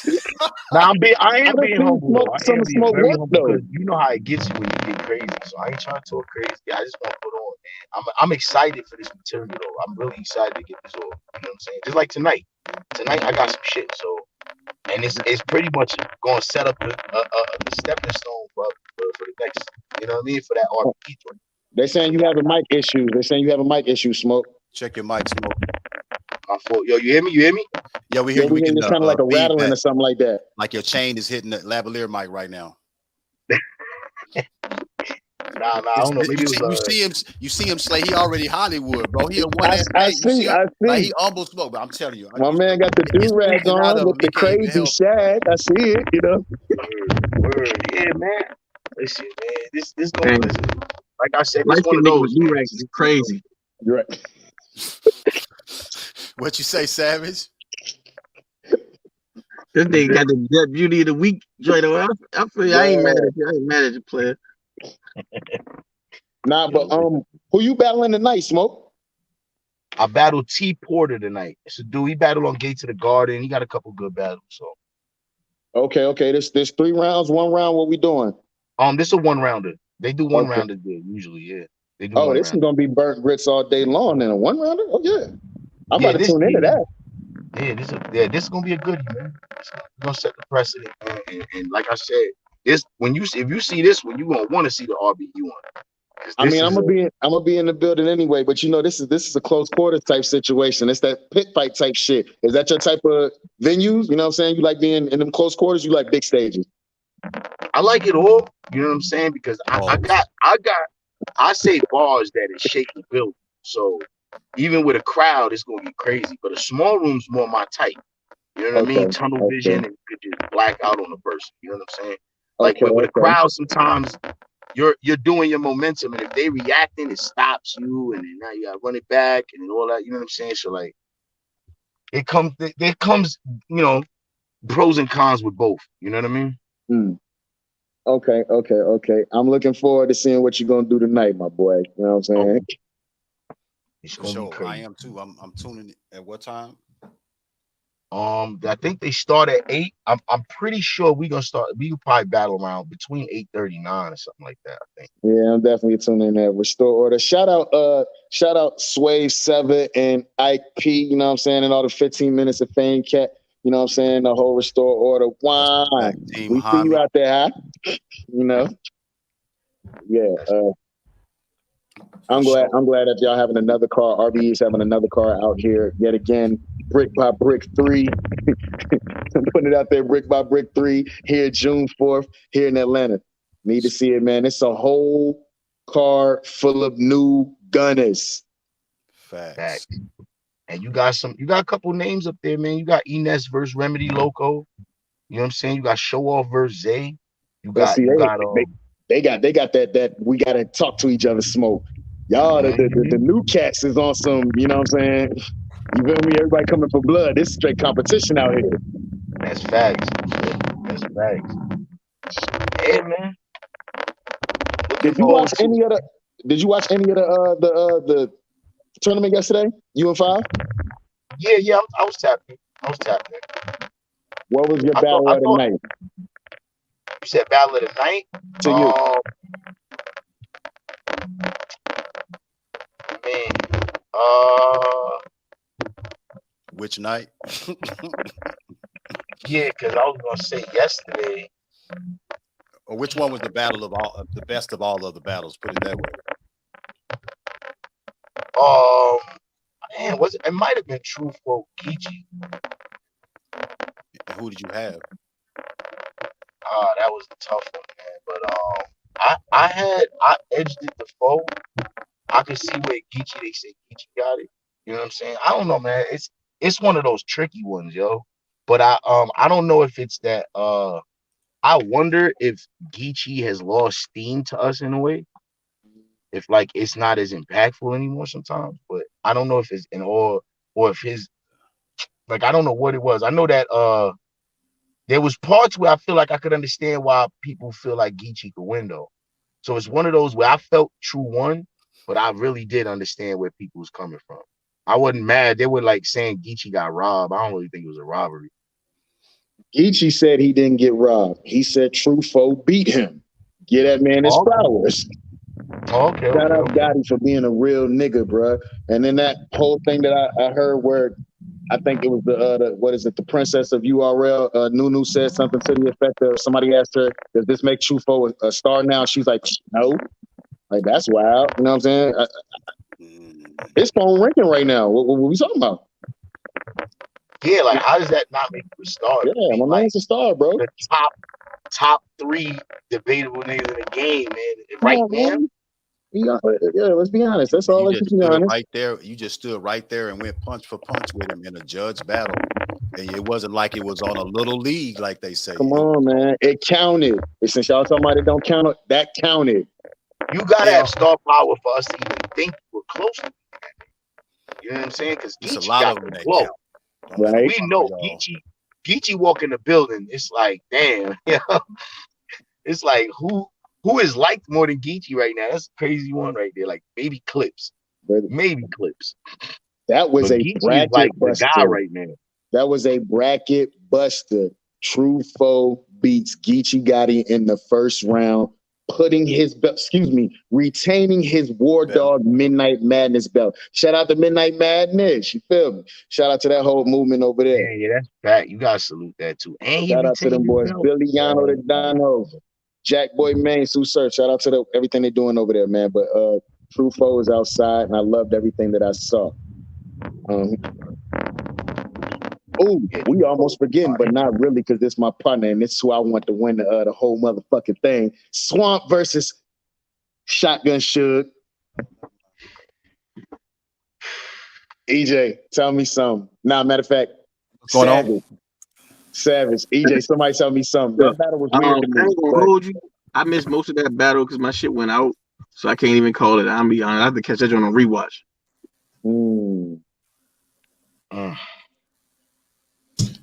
Now I am being humble. I am being very humble though. Because you know how it gets you when you get crazy. So I ain't trying to talk crazy. I just want to put on, man. I'm excited for this material though. I'm really excited to get this off. You know what I'm saying? Just like tonight. Tonight I got some shit. So and it's pretty much going to set up the stepping stone for the next. You know what I mean? For that RP joint. They're saying you have a mic issue. Smoke. Check your mic, Smoke. My fault. Yo, you hear me? Yeah, we hear you. We can kind of like a rattling or something like that. Like your chain is hitting the lavalier mic right now. Nah, I don't know. Maybe it was You see him Slay. He already Hollywood, bro. He a one ass I man. You see see, him, I like see. he humble smoke, but I'm telling you, My man got the his do-rag breathing out on of with him, he the can't even crazy help. shag. I see it, you know. word. Yeah, man. Listen, man. This gonna Man, listen. Like I said, this light one skinned of nigga those, with man. do-rags is crazy. You're right. What you say, Savage? This nigga got the beauty of the week joint. I feel you. I ain't mad at you. I ain't mad at you, player. Nah, but who you battling tonight, Smoke? I battled T Porter tonight. It's a dude. He battled on Gate to the Garden. He got a couple good battles. So Okay. There's 3 rounds, 1 round. What we doing? this is a 1-rounder. They do 1 Okay. rounder there usually. Yeah, they do Oh, 1 this is round. gonna be burnt grits all day long in a 1-rounder. Oh yeah, I'm about to tune into that. Yeah, this is gonna be a goodie, man. We're gonna set the precedent, man. And like I said, if you see this one, you're gonna want to see the RBU one. I mean, I'm gonna be in the building anyway, but you know, this is a close quarters type situation. It's that pit fight type shit. Is that your type of venues? You know what I'm saying? You like being in them close quarters? You like big stages? I like it all. You know what I'm saying? Because I say bars that is shaky built. So even with a crowd, it's gonna be crazy. But a small room's more my type. You know what I mean? Tunnel vision and you could just black out on a person. You know what I'm saying? Like with a crowd, sometimes you're doing your momentum, and if they reacting, it stops you, and then now you gotta run it back and all that. You know what I'm saying? So like, there comes, you know, pros and cons with both. You know what I mean? Okay. I'm looking forward to seeing what you're gonna do tonight, my boy. You know what I'm saying? It's For gonna be sure, crazy. I am too. I'm tuning at what time? I think they start at 8. I'm pretty sure we could probably battle around between 8:39 or something like that, I think. Yeah, I'm definitely tuning in there. Restore order. Shout out Swave 7 and Ike P, you know what I'm saying, and all the 15 minutes of Fame Cat, you know what I'm saying, the whole Restore Order. Wow. We see you out there, huh? You know. Yeah. I'm glad that y'all having another car. RBE is having another car out here yet again. Brick by Brick 3. I'm putting it out there, Brick by Brick 3, here June 4th, here in Atlanta. Need to see it, man. It's a whole car full of new gunners. Facts. And you got a couple names up there, man. You got Ines versus Remedy Loco. You know what I'm saying? You got Show Off versus Zay. They got that we gotta talk to each other smoke. Y'all, the new cats is on some, you know what I'm saying? You feel me? Everybody coming for blood. This is straight competition out here. That's facts. Hey, man. Did you watch any of the tournament yesterday? UM5? Yeah. I was tapping. What was your battle of the night? You said battle of the night? To you. Which night? Yeah, because I was gonna say yesterday. Or which one was the battle of the best of all of the battles? Put it that way. Man, it might have been Truthful Geechee. Who did you have? That was a tough one, man. But I edged it the foe. I could see where Geechee, they say Geechee got it. You know what I'm saying? I don't know, man. It's one of those tricky ones, yo. But I don't know if it's that I wonder if Geechee has lost steam to us in a way. If like it's not as impactful anymore sometimes, but I don't know if it's in all or if his like I don't know what it was. I know that there was parts where I feel like I could understand why people feel like Geechee could win though. So it's one of those where I felt True won, but I really did understand where people was coming from. I wasn't mad. They were like saying Geechee got robbed. I don't really think it was a robbery. Geechee said he didn't get robbed. He said True Foe beat him. Get that man his flowers. Okay. Shout out Gotti for being a real nigga, bro. And then that whole thing that I heard where I think it was the princess of URL, Nunu said something to the effect of somebody asked her, does this make True Foe a star now? She's like, no. Like, that's wild. You know what I'm saying? His phone ringing right now. What we talking about? Yeah, like how does that not make you a star? Yeah, my man's a star, bro. The top top 3 debatable niggas in the game, man. Come Right on, now, man. Yeah, let's be honest. That's all. You Let's just be stood honest. right there. You just stood right there and went punch for punch with him in a judge battle. And it wasn't like it was on a little league, like they say. Come on, man. It counted. And since y'all talking about it don't count, that counted. you gotta have star power for us to even think we're close to that. You know what I'm saying? Because It's a Geechee lot got of them the that glow. count. No matter Right. We what, know y'all. Geechee walk in the building. It's like, damn, you know? It's like who is liked more than Geechee right now? That's a crazy one right there. Like maybe Clips. But Maybe Clips. that was But a Geechee is like bracket the guy buster. right now. That was a bracket buster. True Foe beats Geechee Gotti in the first round, retaining his War Dog Midnight Madness belt. Shout out to Midnight Madness. You feel me? Shout out to that whole movement over there. Yeah, that's fact. You gotta salute that too. And he Shout out to them retained his boys, belt. Billy Yano, the Dono, Jack Boy Main, Sue Search. Shout out to everything they're doing over there, man. But True Foe is outside, and I loved everything that I saw. We almost forgetting, but not really, because this is my partner, and this is who I want to win the whole motherfucking thing. Swamp versus Shotgun Suge. EJ, tell me something. Matter of fact, Savage. EJ, somebody tell me something. That battle was weird to me. I ain't gonna hold you. I missed most of that battle because my shit went out, so I can't even call it. I'll be honest. I have to catch that on a rewatch.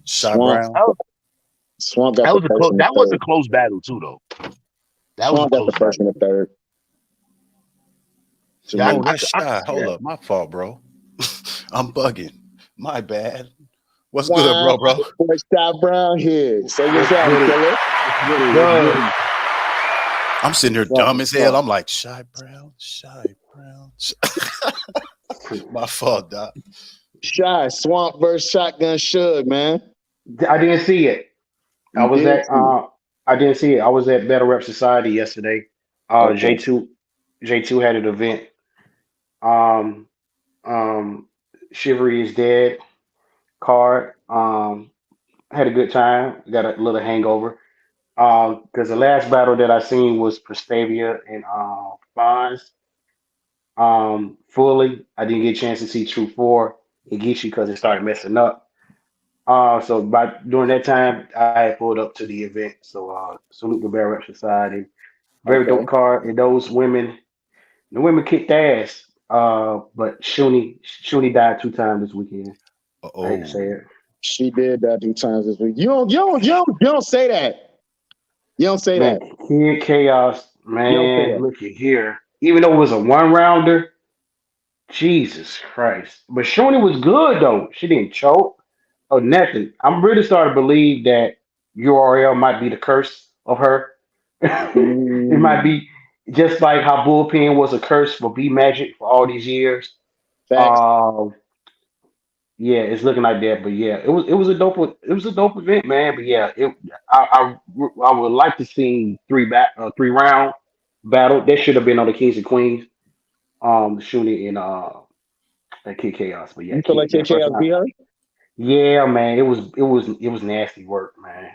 Swamp got that was a close battle too, though. Swamp got the first and the third. Hold up, my fault, bro. I'm bugging. My bad. What's good, bro? Boy, Shy Brown here. Say what's up, killer. I'm sitting here dumb as hell. I'm like, Shy Brown. My fault, Doc. Shy, Swamp versus Shotgun Suge, man. I didn't see it. I didn't see it. I was at Battle Rap Society yesterday. Okay. J2 had an event. Chivalry is Dead card. Had a good time. Got a little hangover. Because the last battle that I seen was Prestavia and Fonz. Fully, I didn't get a chance to see True 4 and Geechee because it started messing up. So during that time, I had pulled up to the event. So salute the Battle Rap Society. Very dope card. And the women kicked ass. But Shuni died 2 times this weekend. I hate to say it. She did die 2 times this week. You don't say that. You don't say that. Kid Chaos, man. Look at here. Even though it was a 1-rounder, Jesus Christ. But Shuni was good though. She didn't choke or nothing. I'm really starting to believe that URL might be the curse of her. It might be just like how Bullpen was a curse for B Magic for all these years. Yeah, it's looking like that. But yeah, it was a dope event, man. But yeah, I would like to see 3-round battle. That should have been on the Kings and Queens. Shuni and Kid Chaos. But yeah, you feel like Kid Chaos beat her? Yeah, man. It was nasty work, man.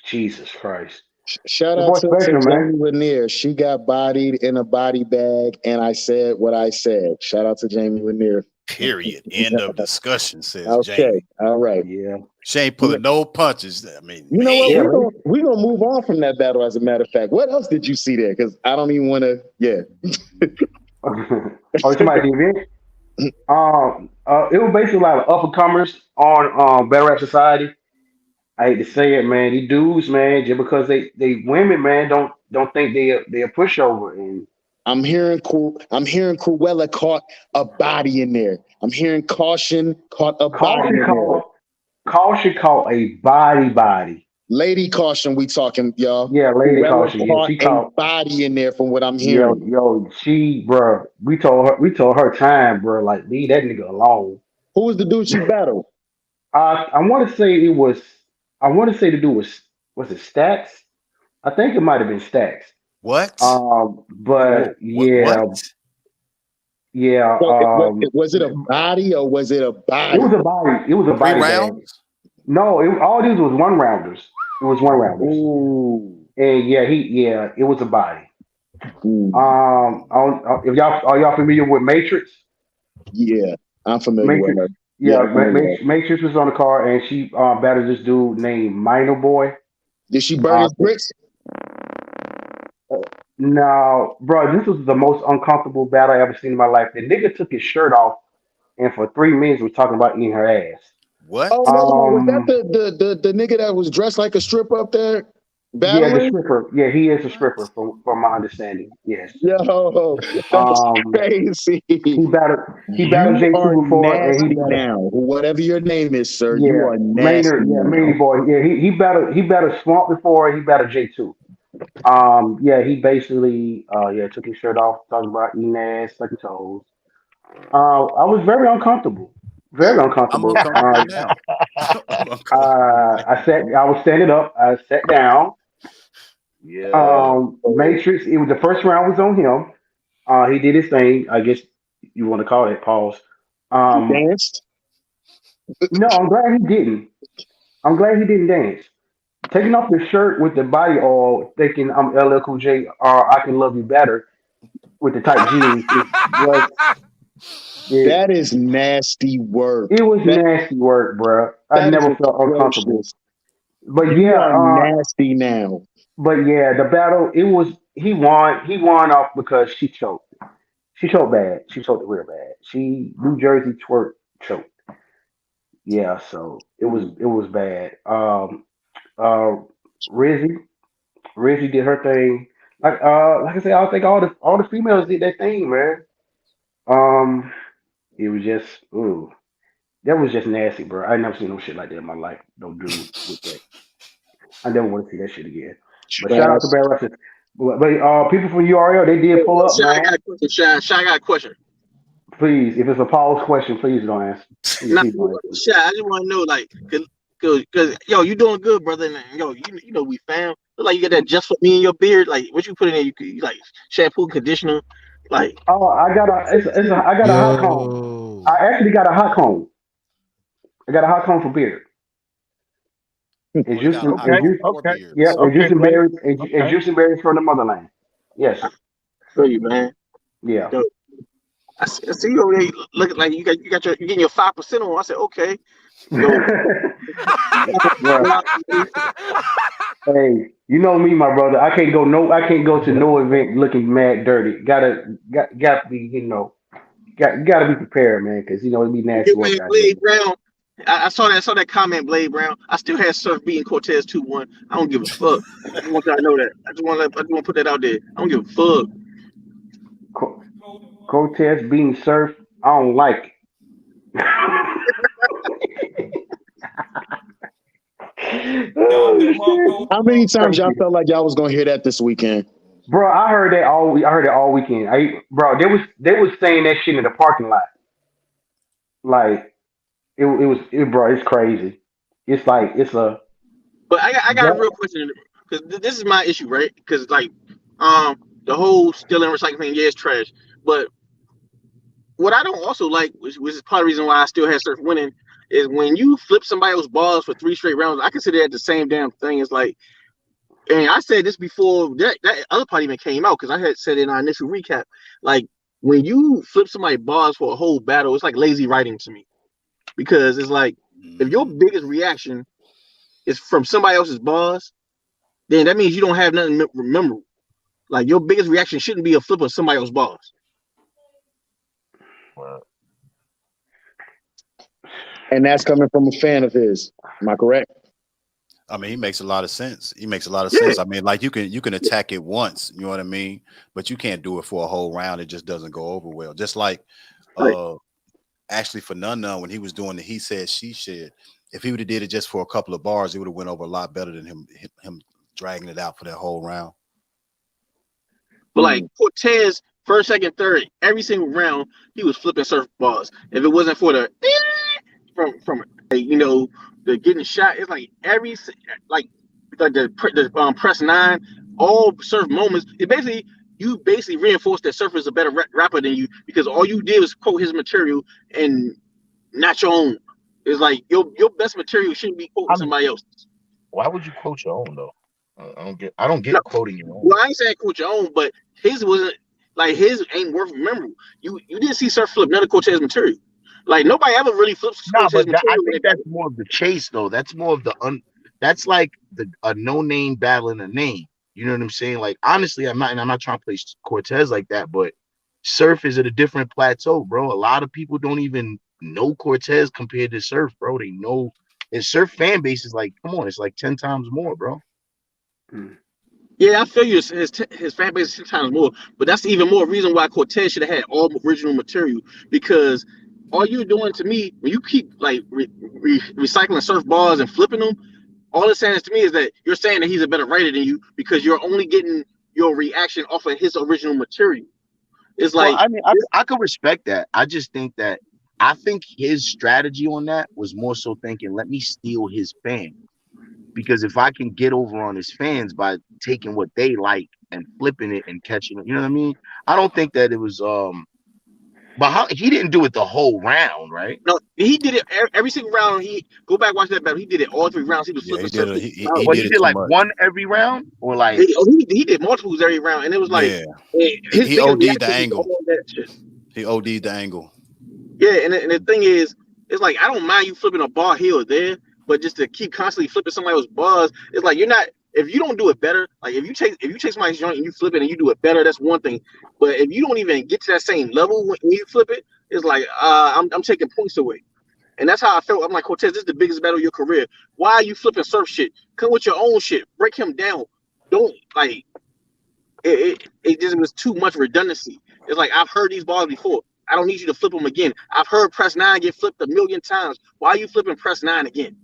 Jesus Christ. Shout out to Jamie Lanier. She got bodied in a body bag, and I said what I said. Shout out to Jamie Lanier. Period. End of discussion, says okay. Jamie. All right. Yeah. She ain't pulling no punches. I mean, you know what? We're gonna move on from that battle, as a matter of fact. What else did you see there? Because I don't even want to. Yeah. Oh, somebody the event? It was basically like up and comers on Battle Rap Society. I hate to say it, man. These dudes, man, just because they women, man, don't think they're a pushover. And I'm hearing Cruella caught a body in there. I'm hearing Caution caught a body in there. Caution caught a body. Lady Caution, we talking, y'all. Yeah, Lady Caution. Yeah, she caught a body in there from what I'm hearing. Yo, we told her time, bro. Like, leave that nigga alone. Who was the dude she battled? I want to say the dude was it Stacks? I think it might have been Stacks. What? But yeah. What? Yeah. Was it a body or was it a body? It was a body. It was a body. 3 rounds? No, all these was 1-rounders. It was one rounders. Ooh. And yeah, it was a body. Ooh. If y'all are y'all familiar with Matrix? Yeah, I'm familiar with Matrix, her. Yeah, yeah, I'm familiar with her. Matrix was on the car, and she battled this dude named Minor Boy. Did she burn Uh, his bricks? now, bro, this was the most uncomfortable battle I ever seen in my life. The nigga took his shirt off, and for 3 minutes was talking about eating her ass. What? Oh no, was that the nigga that was dressed like a stripper up there Yeah, the battling? stripper. Yeah, he is a What? stripper, from my understanding. Yes. Yo, that's Um, crazy. he battled You are J2 before, and he nasty got now. Whatever your name is, sir, you yeah, are nasty Maynard, yeah, now. Maynard boy. Yeah, he battled Swamp before. He battled J2. Yeah, he basically took his shirt off, talking about eating ass, sucking toes. I was very uncomfortable, very I'm uncomfortable. uncomfortable now. I'm uncomfortable now. I was standing up. I sat down. Yeah. Matrix. It was the first round was on him. He did his thing. I guess you want to call it pause. He Um, danced. no, I'm glad he didn't. I'm glad he didn't dance. Taking off the shirt with the body oil, thinking I'm LL Cool J or I can love you better with the tight jeans. It, That is nasty work. it was That nasty work, bro. I that is never felt uncomfortable. atrocious. But You yeah, are nasty now. the battle it was he won. He won off because she choked. She choked bad. She choked real bad. She New Jersey twerk choked. Yeah, so it was bad. Uh, Rizzy Rizzy did her thing. Like I said, I think all the females did their thing, man. Um, it was just ooh, that was just nasty, bro. I ain't never seen no shit like that in my life. No dude with that. I never want to see that shit again. But shout out to Trash. Bear Russell. But people from URL, they did pull up, Shy, I got man. a question. Shy, I got a question. Please, if it's a pause question, please don't answer. Nah, Please don't answer. Shy, I just want to know, like, cause, yo, you doing good, brother, and yo, you know we found. Look like you got that just for me in your beard. Like, what you put in there? You like shampoo, conditioner, like. Oh, I got a hot comb. Yo. I actually got a hot comb. I got a hot comb for beard. And Oh, he juice got a and, hot and Okay. comb juice, for Okay. yeah, beards. and Okay, juice and buddy. berries and Okay. juice and berries from the motherland. Yes. Feel you, man. Yeah. Yo, I see you over there looking like you getting your 5% on. I said, okay, yo, Bruh, hey, you know me, my brother. I can't go to no event looking mad dirty. Got to be, gotta be prepared, man, because it'd be nasty your work man out here. Blade Brown. I saw that comment, Blade Brown. I still had Surf beating Cortez 2-1. I don't give a fuck. I just want y'all to know that. I just want to put that out there. I don't give a fuck. Co- Cortez being surf, I don't like it. Oh shit, How many times y'all crazy, felt like y'all was gonna hear that this weekend? bro. I heard that all weekend. Bro, they was saying that shit in the parking lot. Like bro. It's crazy. It's like it's a But I got a that real question because this is my issue, right? Because like the whole stealing and recycling thing, yeah, it's trash. But what I don't also like, which is part of the reason why I still have Surf winning, is when you flip somebody else's balls for 3 straight rounds. I consider that the same damn thing. It's like, and I said this before that other part even came out because I had said in our initial recap, like when you flip somebody's balls for a whole battle, it's like lazy writing to me because it's like if your Mhm. biggest reaction is from somebody else's balls, then that means you don't have nothing memorable. Like your biggest reaction shouldn't be a flip of somebody else's balls. And that's coming from a fan of his. Am I correct? I mean, he makes a lot of sense. He makes a lot of Yeah, sense. I mean, like you can attack it once, you know what I mean? But you can't do it for a whole round. It just doesn't go over well. Just like right. actually for None when he was doing the he said she said, if he would have did it just for a couple of bars, it would have went over a lot better than him dragging it out for that whole round. But like Cortez, first, second, third, every single round, he was flipping surf balls. If it wasn't for the from like, the getting shot, it's like like the press nine, all surf moments. You basically reinforced that Surfer is a better rapper than you because all you did was quote his material and not your own. It's like your best material shouldn't be quoting I'm somebody else's. Why would you quote your own though? I don't No, get quoting your own. well, I ain't saying quote your own, but his wasn't like his ain't worth remembering. You didn't see Surf flip none of Cortez material. Like nobody ever really flips Nah, Cortez but I material when they think that's battle. more of the chase though. That's more of the that's like the a no name battling a name. You know what I'm saying? Like honestly, I'm not trying to play Cortez like that, but Surf is at a different plateau, bro. A lot of people don't even know Cortez compared to Surf, bro. They know his Surf fan base is like, come on, it's like 10 times more, bro. Mm. Yeah, I feel you. His fan base is 10 times more, but that's even more reason why Cortez should have had all original material because all you're doing to me when you keep like recycling Surf bars and flipping them, all it says to me is that you're saying that he's a better writer than you because you're only getting your reaction off of his original material. It's Well, like I mean, I could respect that. I just think that I think his strategy on that was more so thinking, let me steal his fan. Because if I can get over on his fans by taking what they like and flipping it and catching it, you know what I mean? I don't think that it was but how he didn't do it the whole round, right? no, he did it every single round. He go back watch that battle. He did it all 3 rounds. He was Yeah, he flipping did Surf. it. He Well, he did it did too like much. one every round, or like He did multiples every round, and it was like Yeah, his he biggest OD'd the reaction was angle. all that shit. He OD'd the angle. Yeah, and the thing is, it's like I don't mind you flipping a bar here or there, but just to keep constantly flipping somebody else's bars, it's like you're not. If you don't do it better, like if you take somebody's joint and you flip it and you do it better, that's one thing. But if you don't even get to that same level when you flip it, it's like I'm taking points away. And that's how I felt. I'm like, Cortez, this is the biggest battle of your career. Why are you flipping Surf shit? Come with your own shit. Break him down. Don't like it just was too much redundancy. It's like I've heard these balls before. I don't need you to flip them again. I've heard press 9 get flipped a million times. Why are you flipping press 9 again?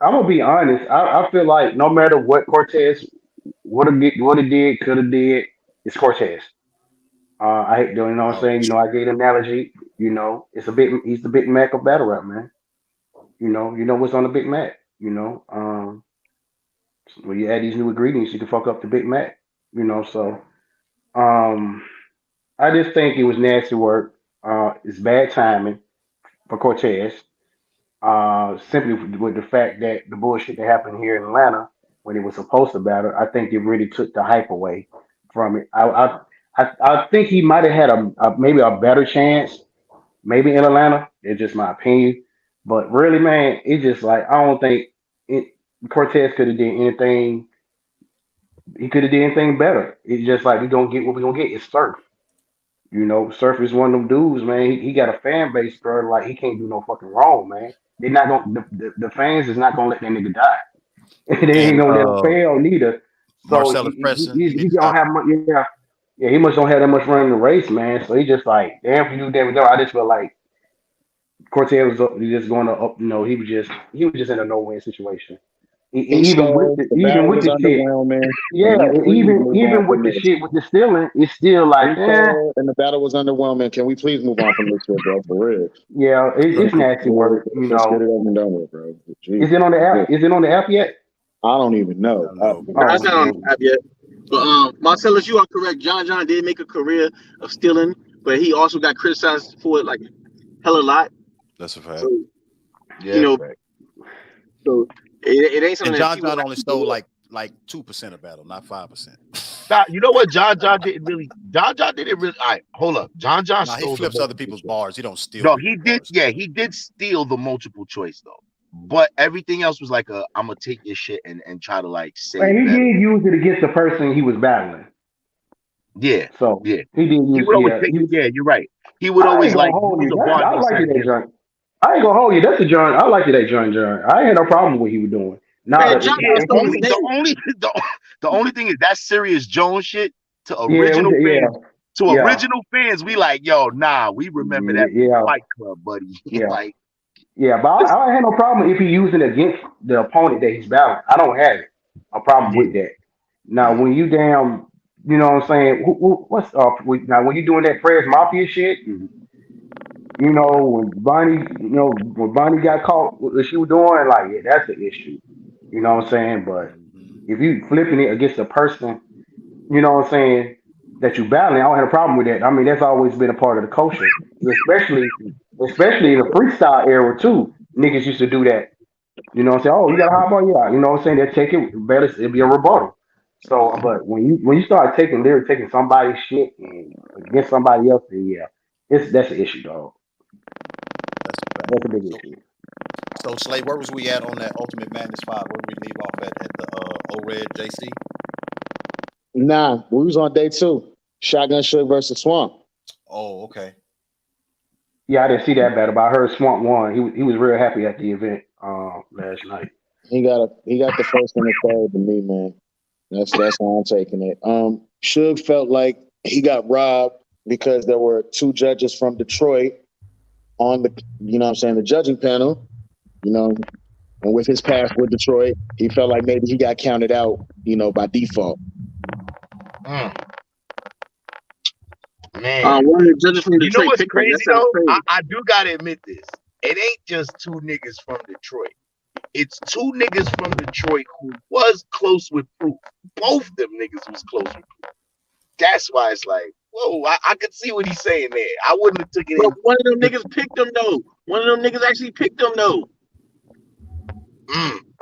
I'm gonna be honest. I feel like no matter what Cortez would have did, could have did, it's Cortez. I hate doing, you know what I'm Oh, saying? You know, I gave an analogy. You know, he's the Big Mac of battle rap, man. You know what's on the Big Mac. When you add these new ingredients, you can fuck up the Big Mac. So um, I just think it was nasty work. It's bad timing for Cortez. Simply with the fact that the bullshit that happened here in Atlanta when it was supposed to battle, I think it really took the hype away from it. I think he might have had maybe a better chance, maybe in Atlanta. It's just my opinion, but really, man, it's just like I don't think it. Cortez could have did anything. He could have did anything better. It's just like we gonna get what we gonna get. It's Surf. Surf is one of them dudes, man. He got a fan base, bro. Like he can't do no fucking wrong, man. They're not gonna the fans is not gonna let that nigga die. They ain't and gonna let him fail neither. So Marcellus Preston, he he need to don't stop. have much. Yeah, yeah. He must don't have that much run in the race, man. So he just like damn for you, damn. I just feel like Cortez was he just going to up. He was just in a no win situation. He Even with stalled. The battle was the shit. underwhelming. Yeah, Can we please move on even with from the this? shit with the stealing, it's still He like, stalled, and the battle was underwhelming. Can we please move on from this shit, bro? For real. yeah, it's nasty work. Let's get it over and done with, bro. Is Jesus. it on the app? Is it on the app yet? I don't even I know. don't know. No, Oh, it's not on the app yet. But Marcellus, you are correct. John did make a career of stealing, but he also got criticized for it like hella lot. That's a fact. So you yeah, know, fact. so it ain't something And that John people John like only to stole do. like 2% of battle, not 5%. Nah, you know what? John didn't really. John didn't really. All right, hold up. John Nah, he stole the flips other multiple people's choice. bars. He don't steal No, he people's did. bars. Yeah, he did steal the multiple choice though. But everything else was like I'm gonna take your shit and try to like say and it he better. did use it against the person he was battling. Yeah, So yeah. he did He use, would always yeah. take it. Yeah, you're right. He would I ain't always gonna like hold use you. a bar I they like said it that against. joint. I ain't gonna hold you. That's the joint. I like it that joint. I had no problem with what he was doing. Now, Man, John Yeah, stole his name. the only thing is that serious Jones shit to yeah, original yeah, fans. To yeah, original fans, we like, yo, nah, we remember that from yeah, Fight Club, buddy. yeah, Like, yeah. But I don't have no problem if he using it against the opponent that he's battling. I don't have a problem yeah, with that. Now, yeah. when you damn, you know what I'm saying? What's up? Now, when you doing that Prez Mafia shit, when Bonnie got caught, what she was doing, like, yeah, that's an issue. You know what I'm saying? But if you flipping it against a person, you know what I'm saying, that you battling, I don't have a problem with that. I mean, that's always been a part of the culture, especially in the freestyle era too. Niggas used to do that. You know what I'm saying? Oh, you got a high ball, yeah. You know what I'm saying? They'll take it, better it'll be a rebuttal. So, but when you start taking somebody's shit and against somebody else, then yeah, that's an issue, dog. That's a fact. That's a big So, issue. so Slay, where was we at on that Ultimate Madness 5? Where did we leave off at the O-Red JC? Nah, we was on day 2. Shotgun Suge versus Swamp. Oh, okay. Yeah, I didn't see that battle, but I heard Swamp won. He was real happy at the event last night. He got the first and the third to me, man. That's how I'm taking it. Suge felt like he got robbed because there were 2 judges from Detroit on the, you know what I'm saying, the judging panel, you know, and with his past with Detroit, he felt like maybe he got counted out, you know, by default. Man, One of the judges from you know Detroit what's picked him. That crazy sounds though? crazy. I do gotta admit this. It ain't just 2 niggas from Detroit. It's 2 niggas from Detroit who was close with Proof. Both them niggas was close with Proof. That's why it's like, whoa, I could see what he's saying there. I wouldn't have took it But in. one of them niggas picked him though. One of them niggas actually picked him though.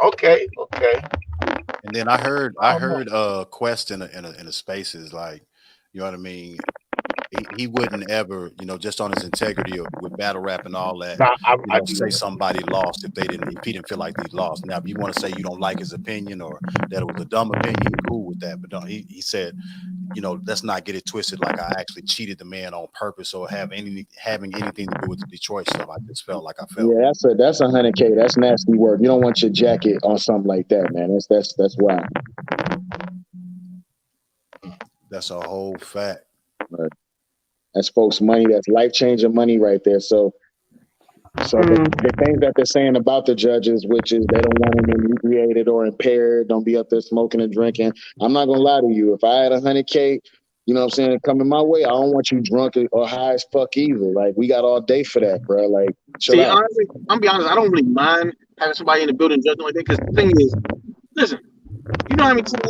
Okay. And then I heard I don't Quest in a spaces, like, you know what I mean? He wouldn't ever, you know, just on his integrity with battle rap and all that, Nah, you I know, do say that. somebody lost if he didn't feel like they lost. Now, if you want to say you don't like his opinion or that it was a dumb opinion, he cool with that. But he said, you know, let's not get it twisted like I actually cheated the man on purpose or having anything to do with the Detroit stuff. I just felt like I felt. Yeah, that's 100K. That's nasty work. You don't want your jacket on something like that, man. That's wild. That's a whole fact. Right. That's folks' money. That's life-changing money right there. So the things that they're saying about the judges, which is they don't want them inebriated or impaired, don't be up there smoking and drinking. I'm not gonna lie to you. If I had 100K, you know what I'm saying, coming my way, I don't want you drunk or high as fuck either. Like, we got all day for that, bro. Like, chill See, out. honestly, I'm gonna be honest. I don't really mind having somebody in the building judging like that because the thing is, listen, you know how many times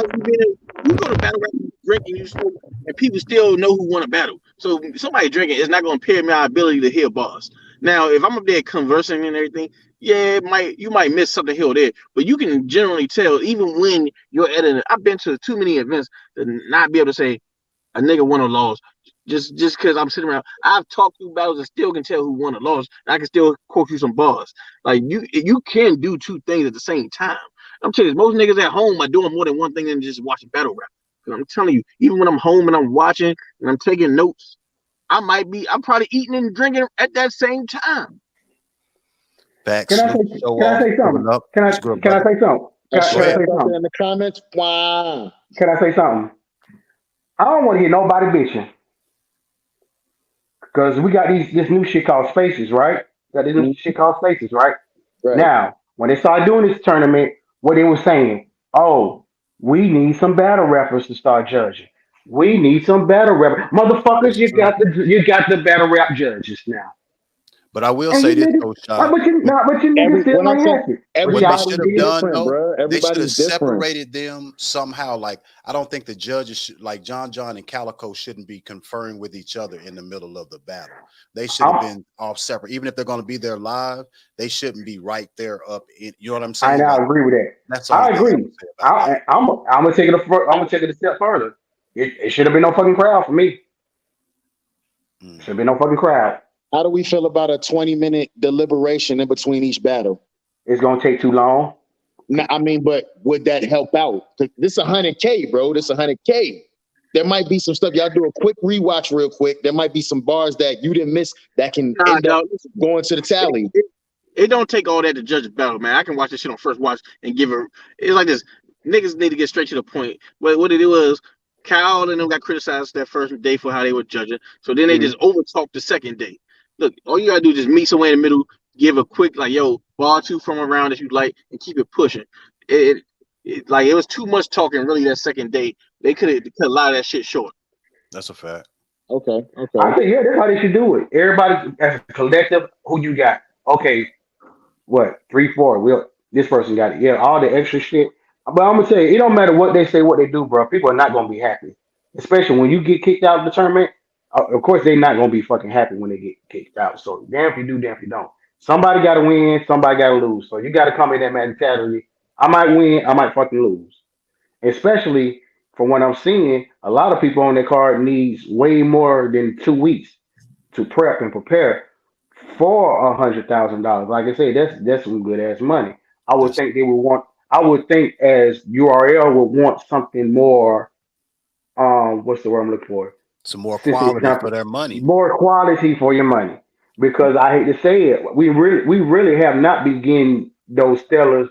you go to battle rap, you drink and you smoke, and people still know who won a battle. So somebody drinking is not gonna impair my ability to hear bars. Now, if I'm up there conversing and everything, yeah, you might miss something here or there, but you can generally tell even when you're at an. I've been to too many events to not be able to say a nigga won or lost. Just because I'm sitting around, I've talked through battles and still can tell who won or lost. And I can still quote you some bars. Like you can do 2 things at the same time. I'm telling you, most niggas at home are doing more than one thing than just watching battle rap. I'm telling you, even when I'm home and I'm watching and I'm taking notes, I'm probably eating and drinking at that same time. Facts. Can I say something? Up. Can I Good, can I say something? Can I say something? In the comments, wow. Can I say something? I don't want to hear nobody bitching because we got this new shit called Spaces, right? Got this new shit called Spaces, right? Right. Now, when they started doing this tournament, what they were saying, oh, we need some battle rappers to start judging. We need some battle rappers, motherfuckers. You got the battle rap judges now. But I will And say you this, niggas, though, Sean. but you niggas still ain't happy. What they should have done, different, though, bro. they should have Everybody's different. separated them somehow. Like, I don't think the judges, like John and Calico, shouldn't be conferring with each other in the middle of the battle. They should have been off separate. Even if they're going to be there live, they shouldn't be right there up in. You know what I'm saying? I agree with that. That's the only I thing agree. I would say about that. I'm gonna take it a step further. It should have been no fucking crowd for me. Should have been no fucking crowd. How do we feel about a 20-minute deliberation in between each battle? It's gonna take too long. No, I mean, but would that help out? This 100K, bro. This 100K. There might be some stuff. Y'all do a quick rewatch real quick. There might be some bars that you didn't miss that can end up going to the tally. It don't take all that to judge a battle, man. I can watch this shit on first watch and give it. It's like this. Niggas need to get straight to the point. But what it was, Kyle and them got criticized that first day for how they were judging. So then they just over talked the second day. Look, all you gotta do is just meet somewhere in the middle, give a quick like, yo, bar 2 from around that you like, and keep it pushing. It was too much talking really that second day. They could have cut a lot of that shit short. That's a fact. Okay. I think that's how they should do it. Everybody as a collective, who you got? Okay, what 3, 4? This person got it. Yeah, all the extra shit. But I'm gonna tell you, it don't matter what they say, what they do, bro. People are not gonna be happy, especially when you get kicked out of the tournament. Of course, they're not gonna be fucking happy when they get kicked out. So damn if you do, damn if you don't. Somebody got to win, somebody got to lose. So you got to come in that mentality. I might win, I might fucking lose. Especially from what I'm seeing, a lot of people on their card needs way more than 2 weeks to prep and prepare for $100,000. Like I said, that's some good ass money. I would That's think they would want. I would think as URL would want something more. What's the word I'm looking for? some more Since quality example, for their money. more quality for your money. Because I hate to say it, we really have not been getting those stellar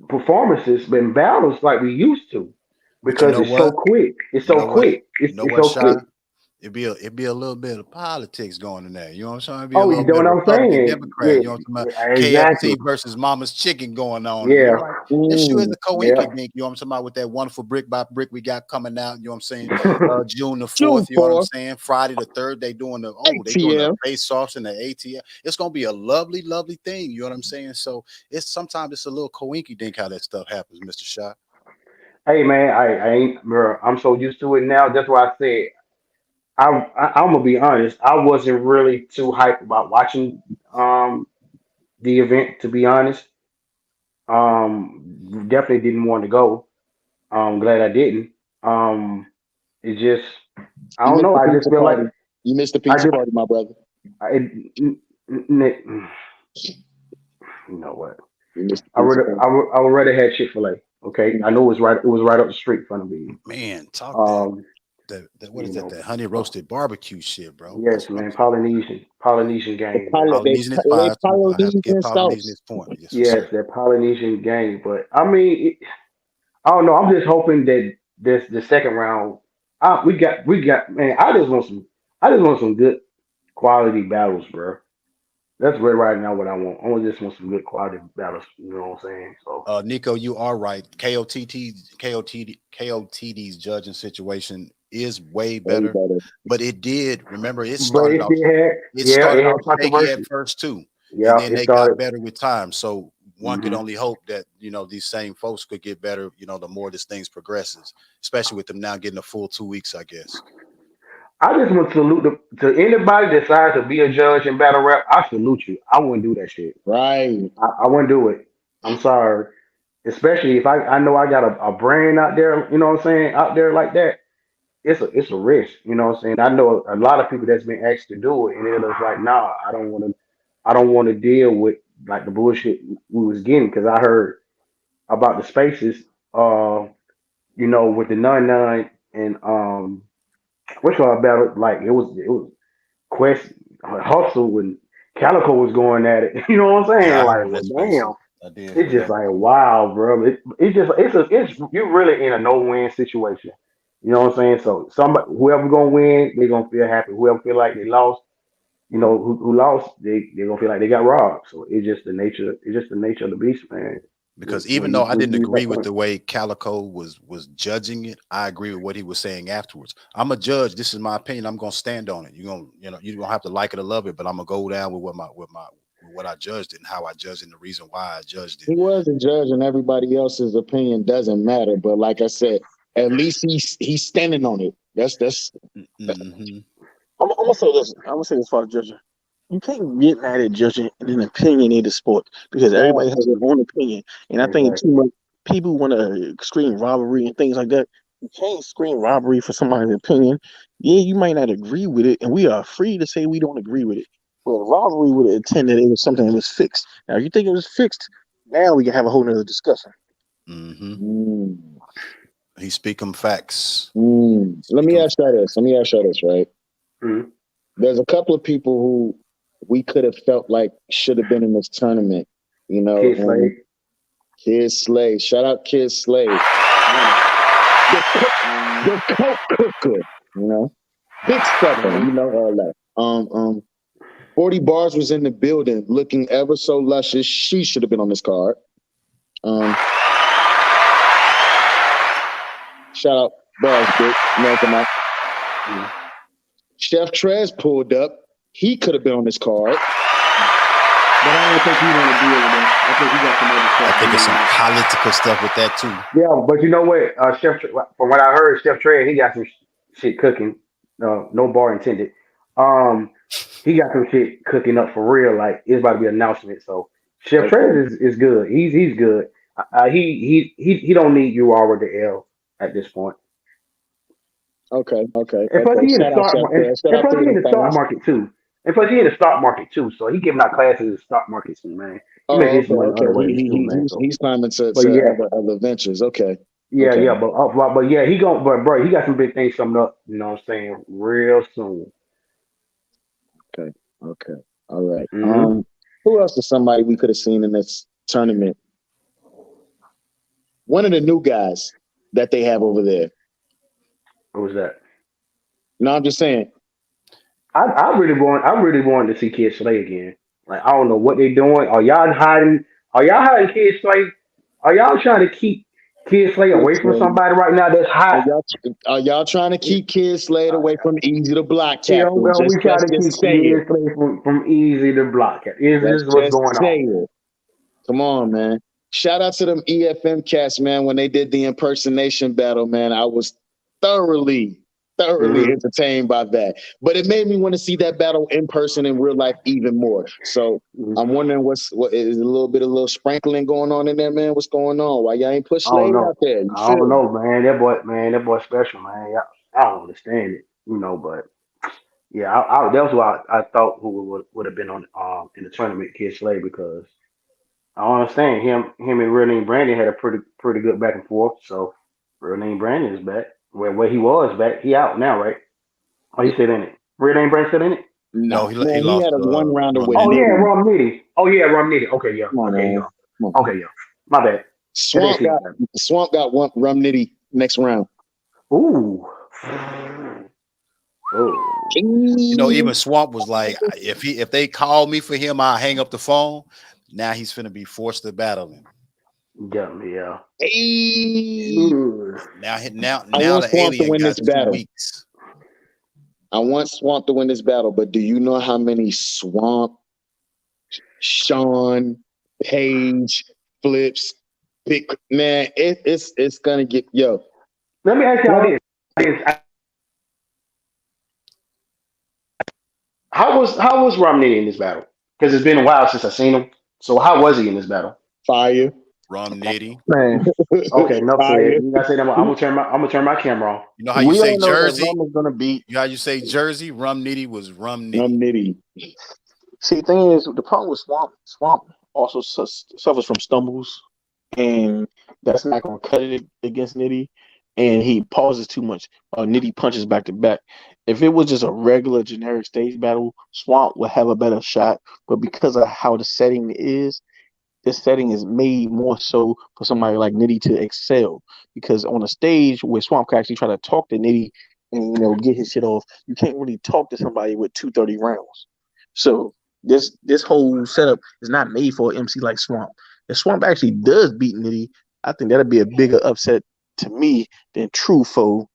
performances and battles like we used to. But you Because know it's so what? quick. It's You so know what? quick. You know It's what, so Shy? quick. It'd be a little bit of politics going in there. You know what I'm saying? It'd be a Oh, you little know bit what of I'm Republican, saying? Democrat. Yeah, You know what I'm talking yeah, about? exactly. KFC versus Mama's Chicken going on. And Yeah. you're like, this shit is a Yeah. coinky dink. You know what I'm talking about? With that wonderful brick by brick we got coming out. You know what I'm saying? June the 4th. June You know what I'm 4th, saying? Friday the 3rd. They doing the ATL. face offs and the ATL. It's gonna be a lovely, lovely thing. You know what I'm saying? So it's sometimes it's a little coinky dink how that stuff happens, Mr. Shot. Hey man, I ain't, bro. I'm so used to it now. That's why I said I'm gonna be honest. I wasn't really too hyped about watching the event. To be honest, definitely didn't want to go. I'm glad I didn't. Um, it just I You don't missed know. the I just pizza feel like party. You missed the I pizza just party, my brother. it, you know what? You missed the pizza party. I would rather had Chick-fil-A. Okay, I know it was right. It was right up the street in front of me. Man, talk that. Um, That what is you that? know, That honey roasted barbecue shit, bro. That's yes, what I'm man. talking about. Polynesian The game, Poly, man. they Polynesian is they fire too. I have to give Polynesian Polynesian sauce. his point. Yes, for Yes, sir. that Polynesian game. But I mean, I don't know. I'm just hoping that this the second round. We got man. I just want some good quality battles, bro. That's right now what I want. Just want some good quality battles. You know what I'm saying? So, Nico, you are right. KOTD's judging situation is way Way better, better. but it did. Remember, but it did have it yeah, started it off had shaky at controversy. first too, and Yeah, then it they got started. better with time. So one could hmm only hope that these same folks could get better. The more this things progresses, especially with them now getting a full 2 weeks, I guess. I just want to salute to anybody that decides to be a judge in battle rap. I salute you. I wouldn't do that shit. Right. I wouldn't do it. I'm sorry. Especially if I know I got a brand out there, you know what I'm saying, out there like that. It's a risk, you know what I'm saying. I know a lot of people that's been asked to do it, and it was like, nah, I don't want to deal with like the bullshit we was getting because I heard about the spaces, with the none and which one battle like it was Quest Hustle when Calico was going at it. You know what I'm Yeah, saying? I Like, heard well, that damn. spaces. I did It's hear just that. like wow, bro. It's you're really in a no win situation. You know what I'm saying? So somebody whoever gonna win, they gonna feel happy. Whoever feel like they lost, who lost, they gonna feel like they got robbed. So it's just the nature of the beast, man. Because When even though I didn't you agree with the way Calico was judging it, I agree with what he was saying afterwards. I'm a judge. This is my opinion. I'm gonna stand on it. You don't have to like it or love it, but I'm gonna go down with what I judged it and how I judged it and the reason why I judged it. He was a judge, and everybody else's opinion doesn't matter. But like I said, at least he's standing on it. That's Mm-hmm. I'm gonna say this. I'm gonna say this for the judging. You can't get mad at judging in an opinionated sport because right. everybody has their own opinion, and I think too exactly. much people want to scream robbery and things like that. You can't scream robbery for somebody's opinion. Yeah, you might not agree with it, and we are free to say we don't agree with it. But robbery would have intended it was something that was fixed. Now, if you think it was fixed, now we can have a whole nother discussion. Mm-hmm. Mm, He's speaking facts. Let me Speaking ask you this. Let me ask you this. Right. Mhm. There's a couple of people who we could have felt like should have been in this tournament. Kid And Slade. Kid Slayth. Shout out Kid Slayth. The coke cooker. Big stepper. All that. 40 Bars was in the building, looking ever so luscious. She should have been on this card. Um, Shout out Bars, bitch. Come on. Chef Trez pulled up. He could have been on this card. But I don't think he want to deal with that. I think he got some other I stuff. think it's some political stuff with that too. Yeah, but you know what, from what I heard, Chef Trey, he got some shit cooking. No bar intended. he got some shit cooking up for real. Like it's about to be an announcement. So Chef Okay. Trez is good. He's good. He don't need you all with the L at this point. Okay. And plus he in the Shout out stock Chef market. Fred. Shout And out plus to he in the the stock fans. market too. And plus he in the stock market too. So he giving out classes in the stock market too, man. He making Oh, his okay, money okay. other ways too, man. So, He's climbing but to yeah, other ventures. Okay. yeah, Okay. yeah. But yeah, but bro, he got some big things coming up. You know what I'm saying? Real soon. Okay. Okay. All right. Mm-hmm. Who else is somebody we could have seen in this tournament? One of the new guys that they have over there. What was that? No, I'm just saying. I really wanted to see Kid Slay again. Like I don't know what they doing. Are y'all hiding Kid Slay? Are y'all trying to keep Kid Slay away from somebody right now that's hot? Are y'all trying to keep Kid Slade away from easy to block You know, captain? well, we try Let's to just keep say it. Kid Slay from easy to block it. Is Let's this what's just going say on? it. Come on, man. Shout out to them EFM cats, man. When they did the impersonation battle, man, I was thoroughly Mm-hmm. entertained by that. But it made me want to see that battle in person in real life even more. So I'm wondering what is a little sprinkling going on in there, man. What's going on? Why y'all ain't push I don't Slade know. out there? You I feel don't me? know, man. That boy special, man. I don't understand it, you know. But yeah, that was what I thought who would have been on in the tournament, Kid Slay, because I don't understand him and Real Name Brandon had a pretty good back and forth. So Real Name Brandon is back where he was back. He out now, right? Oh, he still in it. Real Name Brandon still in it. No, Nah, he man, he lost had a to one rounder Rum with Oh Nitty. yeah, Nitty. Rum Nitty. Oh yeah, Rum Nitty. Okay, yeah. Come on, Okay, man. yeah. Come on. Okay, yeah. My bad. That didn't see that. Swamp got one Rum Nitty next round. Ooh. Oh. You know, Hey, even Swamp was like, if they call me for him, I'll hang up the phone. Now he's finna be forced to battle him. Yeah. hey. Ooh. I Now want the Swamp to alien win got this 2 battle. weeks. I want Swamp to win this battle, but do you know how many Swamp, Sean, Page, Flips, big man? It's gonna get yo. Let me ask y'all Swamp, this. How was Romney in this battle? Because it's been a while since I've seen him. So how was he in this battle? fire, Rum Nitty. Man, Okay, enough said. fire. You gotta say that. I'm gonna turn my camera off. You know how you we say all know that Jersey? Rum is gonna beat. You know how you say Jersey? Rum Nitty was Rum I'm Nitty. nitty. See, the thing is, the problem with Swamp also suffers from stumbles, and that's not gonna cut it against Nitty. And he pauses too much. Nitty punches back to back. If it was just a regular generic stage battle, Swamp would have a better shot. But because of how the setting is, this setting is made more so for somebody like Nitty to excel. Because on a stage where Swamp can actually try to talk to Nitty and get his shit off, you can't really talk to somebody with 230 rounds. So this whole setup is not made for an MC like Swamp. If Swamp actually does beat Nitty, I think that'd be a bigger upset to me than True Foe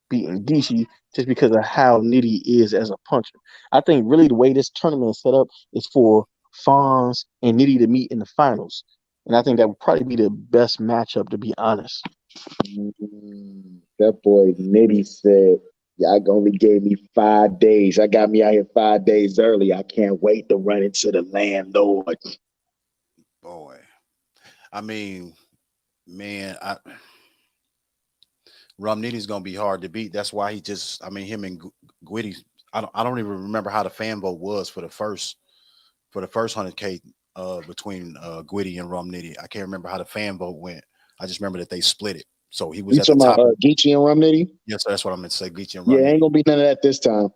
beating Gishi just because of how Nitty is as a puncher. I think really the way this tournament is set up is for Fonz and Nitty to meet in the finals. And I think that would probably be the best matchup, to be honest. That boy Nitty said, y'all only gave me 5 days. I got me out here 5 days early. I can't wait to run into the landlord. Boy. I mean, man, Rum Nitty's gonna be hard to beat. That's why him and Gwitty. I don't even remember how the fan vote was for the first 100K between Gwitty and Rum Nitty. I can't remember how the fan vote went. I just remember that they split it. So he was You at the talking about top of Geechee and Rum Nitty? yes, that's what I meant to say. Geechee and Yeah, Rum ain't Nitty. gonna be none of that this time.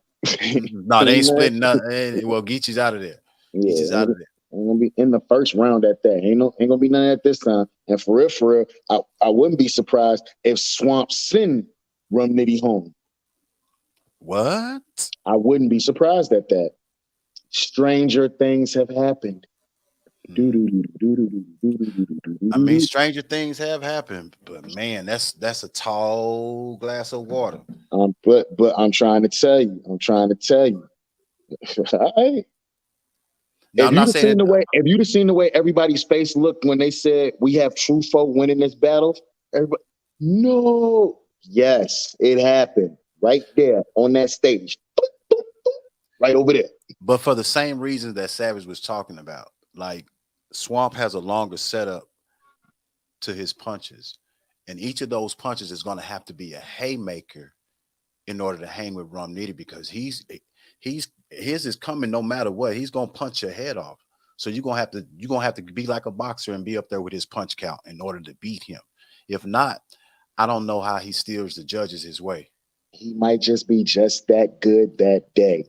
No, they ain't Man, splitting nothing. Well, Geechee's out of there. yeah, Geechee's out of there. ain't gonna be in the first round at that. Ain't gonna be none of that this time. And for real, I wouldn't be surprised if Swamp send Rum Nitty home. What? I wouldn't be surprised at that. Stranger things have happened. I mean, stranger things have happened, but man, that's a tall glass of water. But I'm trying to tell you. All right. Now, I'm not saying that. If you'd have seen the way everybody's face looked when they said we have True Foe winning this battle, everybody, no, yes, it happened right there on that stage. right over there. But for the same reasons that Savage was talking about, like Swamp has a longer setup to his punches, and each of those punches is going to have to be a haymaker in order to hang with Rum Nitty, because his is coming no matter what. He's going to punch your head off. So you're gonna have to be like a boxer and be up there with his punch count in order to beat him. If not, I don't know how he steers the judges his way. He might just be just that good that day.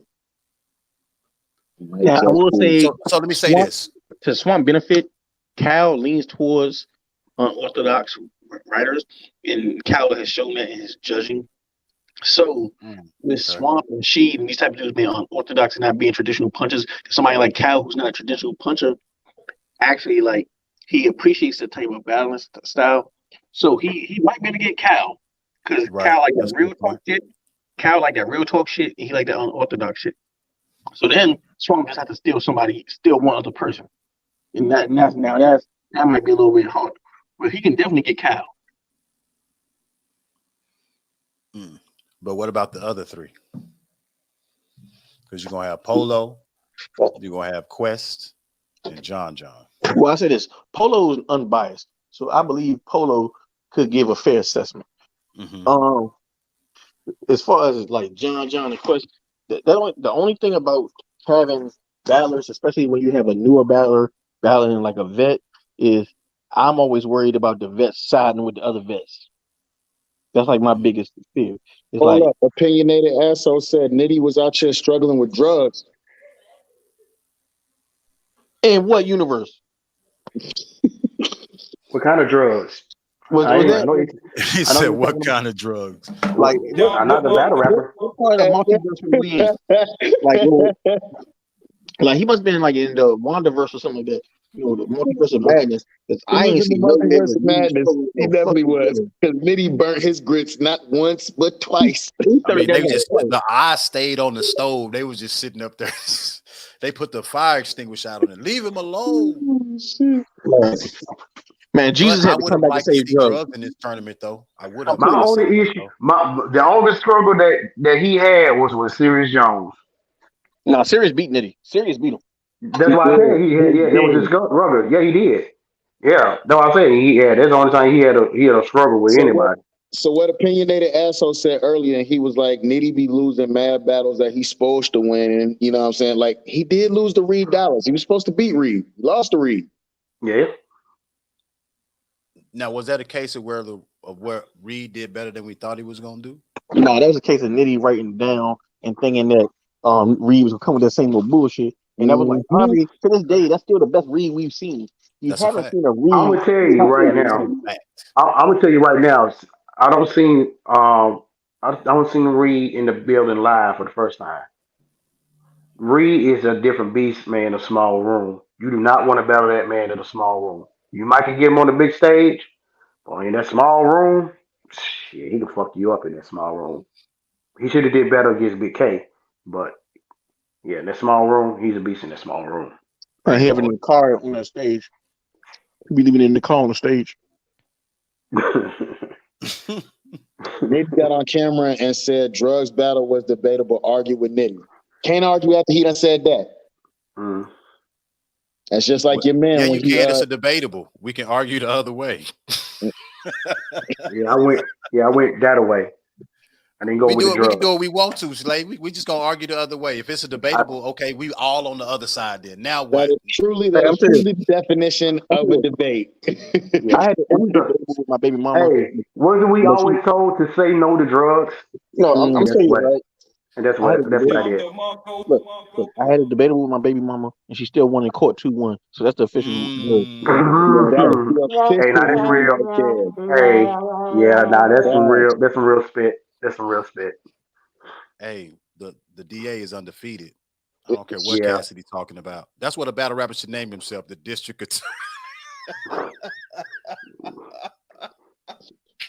Yeah, I will say. So let me say this. To Swamp benefit, Cal leans towards unorthodox writers, and Cal has shown that in his judging. So with Swamp and Sheed and these type of dudes being unorthodox and not being traditional punchers, somebody like Cal, who's not a traditional puncher, actually like he appreciates the type of balance style. So he might be able to get Cal, because Cal like that real talk shit. Cal like that real talk shit, and he like that unorthodox shit. So then Swamp just have to steal one other person, and that might be a little bit hard, but he can definitely get Cal. But what about the other three? Because you're gonna have Polo, you're gonna have Quest, and John. Well, I say this: Polo is unbiased, so I believe Polo could give a fair assessment. As far as like John and Quest, the only thing about having battlers, especially when you have a newer battler battling like a vet, is I'm always worried about the vets siding with the other vets. That's like my biggest fear. It's Hold like up. Opinionated asshole said Nitty was out here struggling with drugs. In what universe? What kind of drugs? He said, "What kind of drugs?" Like, I'm not the battle rapper. What part of multiverse are we in? Like he must have been like in the Wandaverse or something like that. You know, the multiverse of madness. I ain't seen no multiverse of madness. He definitely was, because Nitty burnt his grits not once but twice. I mean, they just the eyes stayed on the stove. They was just sitting up there. They put the fire extinguisher out on it. Leave him alone. Man, Jesus had to come back and save drugs in this tournament, though. I would have. My only issue, the only struggle that he had was with Sirius Jones. No, Sirius beat Nitty. Sirius beat him. That's why I said that was his struggle. Yeah, he did. Yeah, that's what I'm saying. That's the only time he had a struggle with anybody. So what opinionated asshole said earlier, he was like, Nitty be losing mad battles that he's supposed to win. And you know what I'm saying? Like, he did lose to Reed Dallas. He was supposed to beat Reed. He lost to Reed. Yeah. Now, was that a case of where Reed did better than we thought he was going to do? No, that was a case of Nitty writing down and thinking that Reed was going to come with that same old bullshit. And that was like, probably to this day, that's still the best Reed we've seen. You haven't seen a Reed. I'm gonna tell you right now. I'm gonna tell you right now. I don't see Reed in the building live for the first time. Reed is a different beast, man. In a small room, you do not want to battle that man in a small room. You might can get him on the big stage, but in that small room, shit, he can fuck you up in that small room. He should have did better against Big K, but yeah, in that small room, he's a beast in that small room. I have it in the car on that stage. Be leaving in the car on the stage. Nitty got on camera and said drugs battle was debatable. Argue with Nitty. Can't argue after he done said that. That's just like your man. Yeah, when you can. It's a debatable. We can argue the other way. I went that way. I didn't go with the drugs. We can do what we want to, Slayth. We just gonna argue the other way. If it's a debatable, okay, we all on the other side then. Now what? That is truly the definition of a debate. I had to with my baby mama. Hey, wasn't we always told to say no to drugs? No, I'm saying right. And that's what I did. Look, I had a debate with my baby mama, and she still won in court 2-1. So that's the official. Hey, now that's real. Hey, yeah, nah, that's some real. That's some real spit. That's some real spit. Hey, the DA is undefeated. I don't care what Cassidy talking about. That's what a battle rapper should name himself, the district attorney.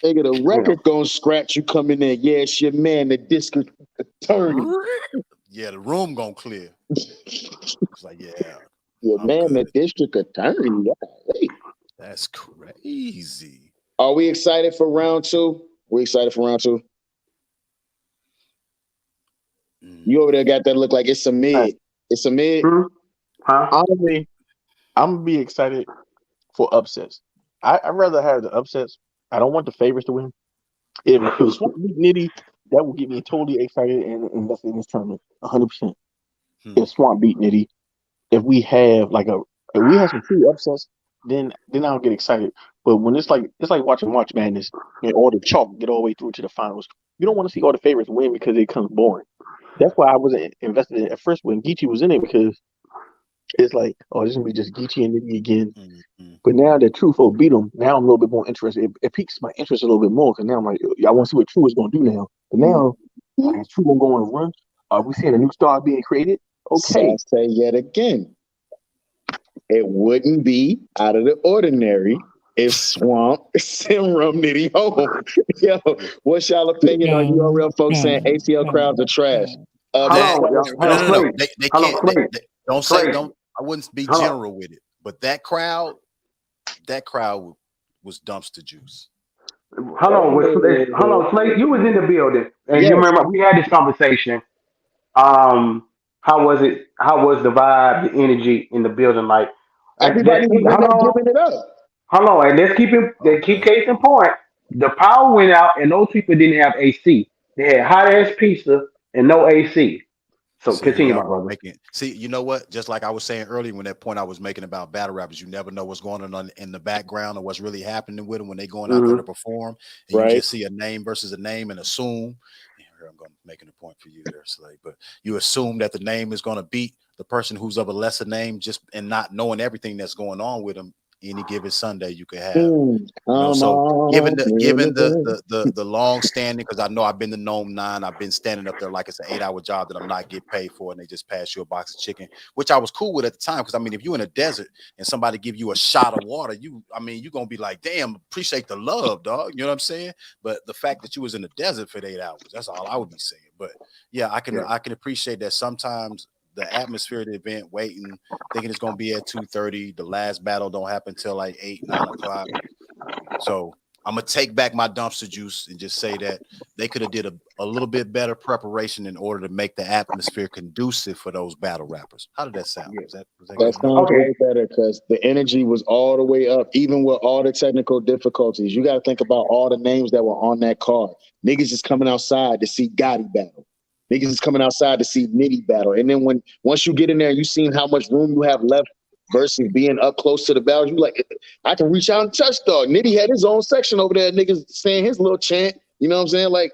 Nigga, the record gonna scratch you coming in. Yeah, it's your man, the district attorney. Yeah, the room gonna clear. It's like, yeah. Your man, the district attorney. Golly. That's crazy. Are we excited for round two? We excited for round two? You over there got that look like it's a mid. It's a mid. Huh? Honestly, I'm gonna be excited for upsets. I'd rather have the upsets. I don't want the favorites to win. If Swamp beat Nitty, that would get me totally excited and invested in this tournament, 100%. If Swamp beat Nitty, if we have if we have some true upsets, then I'll get excited. But when it's like watching March Madness and all the chalk get all the way through to the finals, you don't want to see all the favorites win because it becomes boring. That's why I wasn't invested in it at first when Geechee was in it, because it's like, oh, this is gonna be just Geechee and Nitty again. But now that Trufo beat him, now I'm a little bit more interested. It piques my interest a little bit more because now I'm like, y'all want to see what True is gonna do now. But now, is True gonna go on a run? Are we seeing a new star being created? Okay. So I say yet again, it wouldn't be out of the ordinary if Swamp sent Rum Nitty home. Yo, what's y'all opinion on URL folks saying ATL crowds are trash? No. They can't. Don't say. Don't. I wouldn't be general with it. But that crowd was dumpster juice. Hold on, Slayth. You was in the building, and you remember we had this conversation. How was it? How was the vibe, the energy in the building? Like everybody was giving it up. Hold on, and let's keep case in point. The power went out, and those people didn't have AC. They had hot ass pizza and no AC. So continue, my brother. See, you know what? Just like I was saying earlier, when that point I was making about battle rappers, you never know what's going on in the background or what's really happening with them when they going out there to perform. And you just see a name versus a name and assume. I'm going to making a point for you there, Slayth. But you assume that the name is going to beat the person who's of a lesser name, just and not knowing everything that's going on with them. Any given Sunday you could have. So given the long standing, because I know I've been to Gnome 9, I've been standing up there like it's an 8-hour job that I'm not getting paid for, and they just pass you a box of chicken, which I was cool with at the time. Because I mean, if you're in a desert and somebody give you a shot of water, you're gonna be like, damn, appreciate the love, dog. You know what I'm saying? But the fact that you was in the desert for 8 hours, that's all I would be saying. But yeah, I can appreciate that sometimes. The atmosphere of the event, waiting, thinking it's gonna be at 2:30. The last battle don't happen till like 8, 9 o'clock. So I'm gonna take back my dumpster juice and just say that they could have did a little bit better preparation in order to make the atmosphere conducive for those battle rappers. How did that sound? That sounds way better because the energy was all the way up, even with all the technical difficulties. You got to think about all the names that were on that card. Niggas is coming outside to see Gotti battle. Niggas is coming outside to see Nitty battle. And then once you get in there and you seen how much room you have left versus being up close to the battle, you like, I can reach out and touch dog. Nitty had his own section over there, niggas saying his little chant. You know what I'm saying? Like,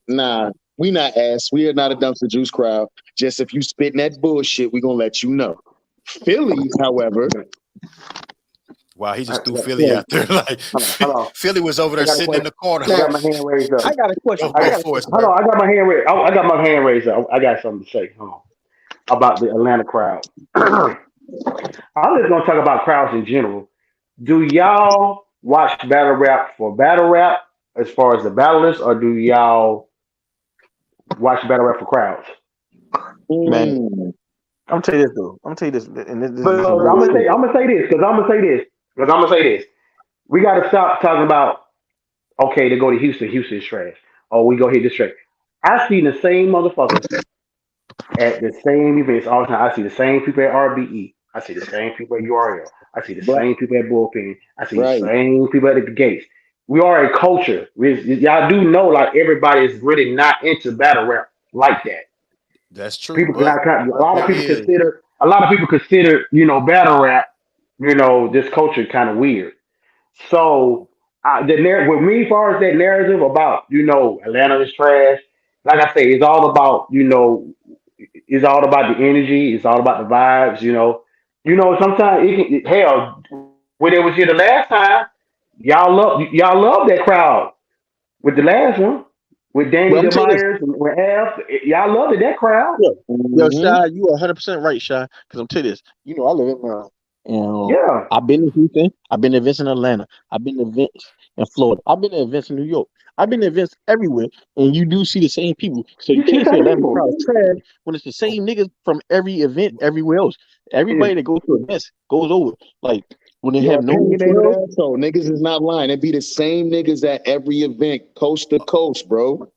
nah, we not ass. We are not a dumpster juice crowd. Just if you spitting that bullshit, we gonna let you know. Philly, however. Wow, he just threw Philly out there. Like Philly was over there sitting in the corner. I got my hand raised up. I got a question. I got my hand raised. I got my hand raised up. I got something to say. Hold on. About the Atlanta crowd. I'm just gonna talk about crowds in general. Do y'all watch battle rap for battle rap as far as the battlers, or do y'all watch battle rap for crowds? Man, I'm gonna tell you this though. I'm gonna say this. We gotta stop talking about, okay, to go to Houston. Houston's trash. Oh, we go hit this track. I see the same motherfuckers at the same events all the time. I see the same people at RBE. I see the same people at URL. I see the same people at Bullpen. I see the same people at the gates. We are a culture. Y'all do know, like, everybody is really not into battle rap like that. That's true. A lot of people consider, battle rap, this culture kind of weird. So with me, as far as that narrative about, Atlanta is trash, like I say, it's all about, it's all about the energy. It's all about the vibes, sometimes when it was here the last time, y'all love that crowd with the last one. With Danny DeMyers and with F, y'all loved that crowd. Yo, Shy, you are 100% right, Shy. Because I'm telling you this, I live in Maryland. And I've been in Houston. I've been to events in Atlanta. I've been to events in Florida. I've been to events in New York. I've been to events everywhere, and you do see the same people. So you can't say Atlanta crowd is trash when it's the same niggas from every event everywhere else. Everybody that goes to events goes over. Like, when they have no niggas is not lying. It be the same niggas at every event, coast to coast, bro.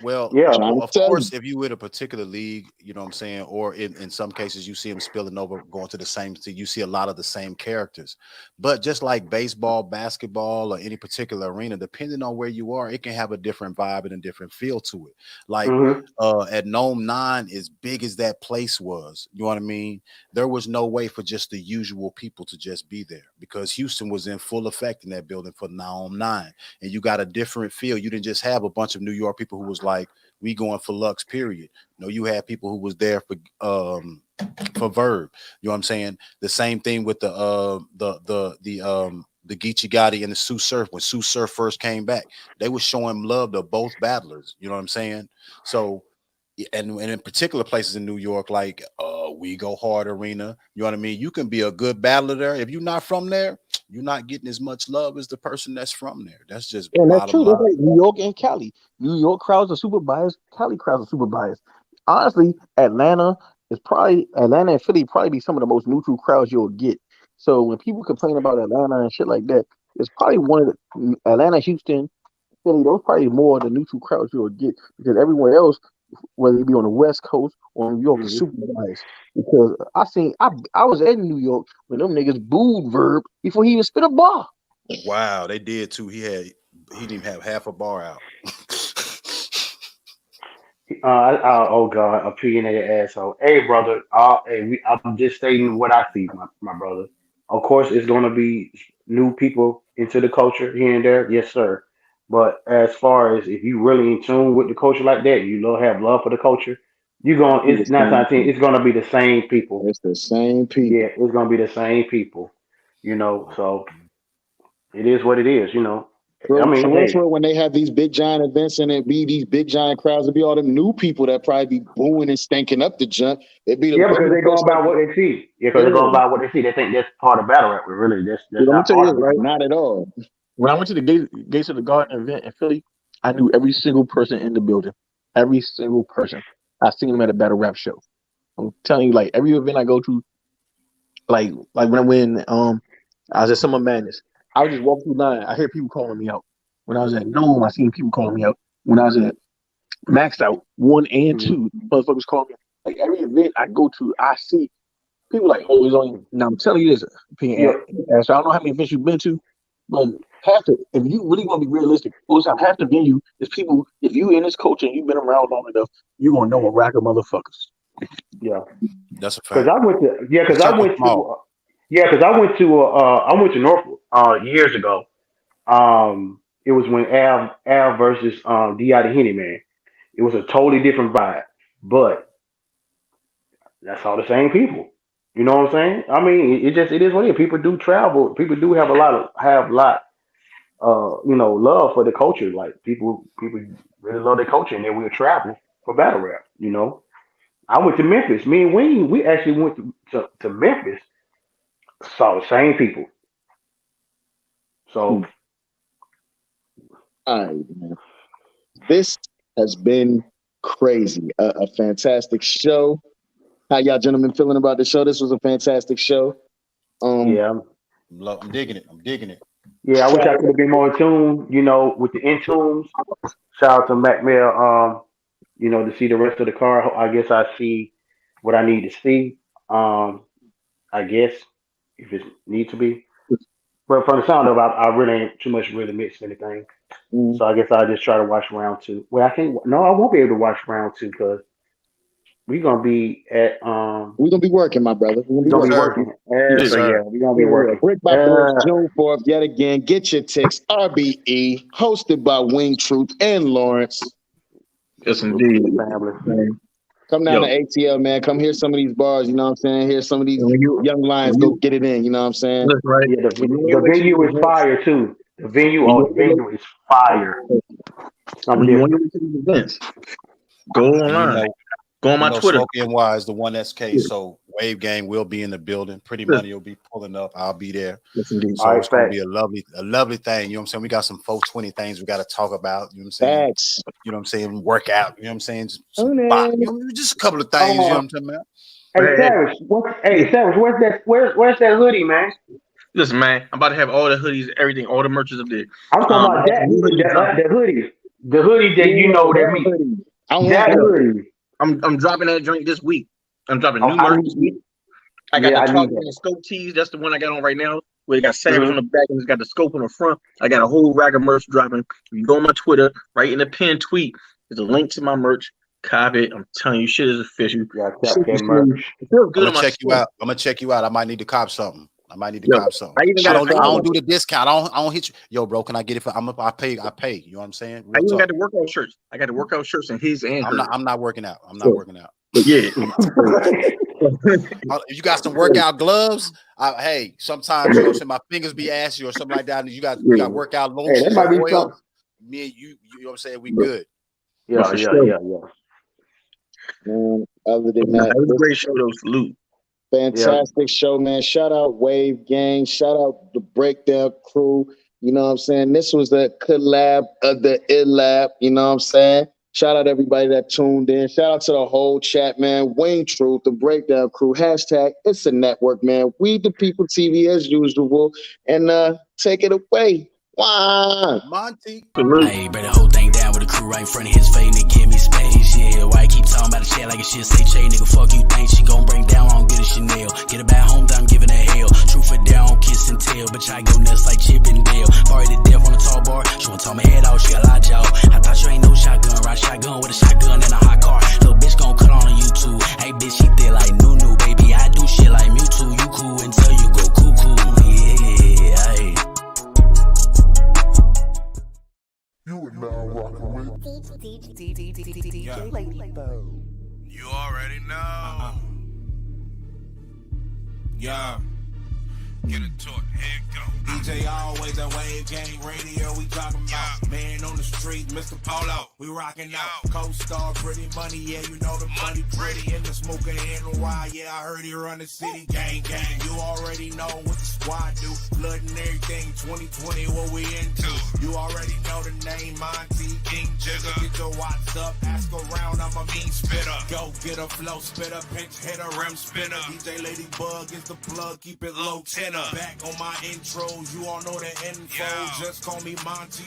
Well, Yeah. Trying to of tell course, you. if you in a particular league, you know what I'm saying, or in some cases you see them spilling over, going to the same thing, you see a lot of the same characters. But just like baseball, basketball, or any particular arena, depending on where you are, it can have a different vibe and a different feel to it. Like Mm-hmm. at Nome 9, as big as that place was, you know what I mean? There was no way for just the usual people to just be there because Houston was in full effect in that building for Nome 9. And you got a different feel. You didn't just have a bunch of New York people who was like, we going for Lux, period. No, you had people who was there for Verb. You know what I'm saying? The same thing with the Geechee Gotti and the Sue Surf. When Sue Surf first came back, they were showing love to both battlers. You know what I'm saying? So and in particular places in New York, like We Go Hard Arena, you know what I mean? You can be a good battler there. If you're not from there, you're not getting as much love as the person that's from there. That's just And that's bottom true. That's line. like New York and Cali. New York crowds are super biased. Cali crowds are super biased. Honestly, Atlanta and Philly probably be some of the most neutral crowds you'll get. So when people complain about Atlanta and shit like that, it's probably one of the Atlanta, Houston, Philly. Those probably more of the neutral crowds you'll get because everywhere else, whether it be on the West Coast or New York, is Mm-hmm. super biased. Because I was in New York when them niggas booed Verb before he even spit a bar. Wow, they did too. He didn't even have half a bar out. Oh God, opinionated asshole. Hey, brother. I'm just stating what I see, my brother. Of course, it's gonna be new people into the culture here and there. Yes, sir. But as far as if you really in tune with the culture like that, have love for the culture. You going Be the it's nine same times ten. people. It's gonna be the same people. It's the same Yeah, people. it's gonna be the same people. So it is what it is. I For mean, real, hey, for real, when they have these big giant events and it be these big giant crowds, it be all them new people that probably be booing and stanking up the junk. It be yeah, them because regular they're folks going like, by what they see. Yeah, because they're going yeah, by what they see. They think that's part of battle rap. But really, that's Let me not tell you part this, of it. right? not at all. When I went to the gates of the Garden event in Philly, I knew every single person in the building. Every single person. I seen them at a battle rap show. I'm telling you, like every event I go to, like when I was at Summer Madness, I would just walk through line. I hear people calling me out. When I was at Dome, I seen people calling me out. When I was at Maxed Out 1 and Mhm. 2, motherfuckers calling me. Like every event I go to, I see people like, oh, it's only. Now I'm telling you this, Yeah, so I don't know how many events you've been to, but if you really want to be realistic, most time half the venue is people. If you in this culture and you've been around long enough, you're gonna know a rack of motherfuckers. yeah. That's a Because fact. The I circle went small. to, Norfolk years ago. It was when Al versus Di the Henny Man. It was a totally different vibe, but that's all the same people. You know what I'm saying? I mean, it is what it is. People do travel. People do have a lot love for the culture. Like people really love the culture, and they will travel for battle rap. I went to Memphis. Me and Wayne, we actually went to Memphis. Saw the same people. So All right, man. This has been crazy. A fantastic show. How y'all gentlemen feeling about the show? This was a fantastic show. yeah, I'm digging it. I'm digging it. yeah. I wish I could have been more in tune. With the in tunes. Shout out to Mac Mill. To see the rest of the car. I guess I see what I need to see. I guess if it needs to be. But from the sound of it, I really ain't too much really mixed anything. Mm, So I guess I'll just try to watch round two. Well, I can't. No, I won't be able to watch round two because we're gonna be at we're gonna be working, my brother. We're gonna be we're gonna Yes, be working. sir. working. Yes, So sir. yeah, we're gonna be Yeah, working. Brick by Brick, June 4th, yet again. Get your ticks. RBE, hosted by Wing Truth and Lawrence. Yes, Salute to indeed. the family. Come down Yo, to ATL, man. Come hear some of these bars, you know what I'm saying? Hear some of these when young lions when go you get it in, you know what I'm saying? listen, right, Yeah, when you the on your way to venue these is events, fire too. when you The venue is fire. Something when you on your different. way to these events, go And you online, know, go on my Twitter. Smokey and Wise, the one that's case. So Wave Gang will be in the building. Pretty Listen, Money will be pulling up. I'll be there. yes, indeed. All So right, it's gonna fact. be a lovely thing. You know what I'm saying? We got some 420 things we got to talk about. You know what I'm saying? Facts. You know what I'm saying? Workout. You know what I'm saying? Some Own bop. it. Just a couple of things. You know Uh, what I'm talking about? hey Hey, Savage, Where's that? Where's that hoodie, man? listen, man, I'm about to have all the hoodies, everything, all the merches up there. I'm talking about I got some new hoodies that dropping. hoodie. The hoodie that you know that me. hoodie. I want That Yeah. hoodie. I'm dropping that joint this week. I'm dropping Oh, new I merch this week. need. I got Yeah, the I need target that. and scope tees. That's the one I got on right now. Where it got Savage Mhm. on the back and it's got the scope on the front. I got a whole rack of merch dropping. If you go on my Twitter, right in the pinned tweet, there's a link to my merch. Copy it. I'm telling you, shit is official. Yeah, Shit tap that is smooth. merch. It feels I'm good gonna on my check you skin. out. I'm gonna check you out. I might need to cop something. I might need to Yo, cop something. I even I got don't. I don't do $6. the discount. I don't hit you. Yo, bro, can I get it for? I pay. I pay. You know what I'm saying? I Real even got talk. the workout shirts. I got the workout shirts and his and I'm hers. not. I'm not working out. I'm not So, working out. but yeah. If you got some workout gloves, hey, sometimes you know, what I'm saying, my fingers be ashy or something like that. And you got workout Hey, that lotions might or be oils. something. Me and you know what I'm saying? We good. But Yeah, for yeah, sure. yeah, yeah. Other than Nah, that, it was a this great show though. Salute. Yeah. fantastic show, man. Shout out Wave Gang. Shout out the Breakdown crew. You know what I'm saying? This was the collab of the ILab. You know what I'm saying? Shout out everybody that tuned in. Shout out to the whole chat, man. Wayne Truth, the Breakdown crew. Hashtag it's a network, man. We the people TV as usual. And take it away. Wow. Monty. Salute. Hey, bring the whole thing down with the crew right in front of his face, nigga, give me space, yeah. Why you keep talking about the chat like a shit, say Che, nigga, fuck you think she gon' bring down, I don't get a Chanel. Get her back home, I'm giving her hell. Truth or dare, I don't kiss and tell, bitch, I go nuts like Chip and Dale. Barry to death on the tall bar, she wanna talk my head out, she a lot jaw. I thought you ain't no shotgun, ride shotgun with a shotgun and a hot car. Little bitch gon' cut on YouTube, hey bitch, she did like new, baby, I do shit like Mewtwo, you cool until you go cuckoo, yeah, hey. You are now rocking with DJ Ladybug. You already know. Yeah. Get a tour, here it go. DJ ALwayz at Wave Gang Radio, we talking about. Man on the street, Mr. Polo, we rocking out. Co-star, pretty money, yeah, you know the money pretty. In the smoker NY, yeah, I heard he run the city. Gang, you already know what the squad do. Blood and everything, 2020, what we into. You already know the name, Monty, King Jigger. Get your watts up, ask around, I'm a mean spitter. Go get a flow spitter, pinch hit a rim spinner. DJ Ladybug is the plug, keep it low tenor. Back on my intros, you all know the info. Just call me Monty.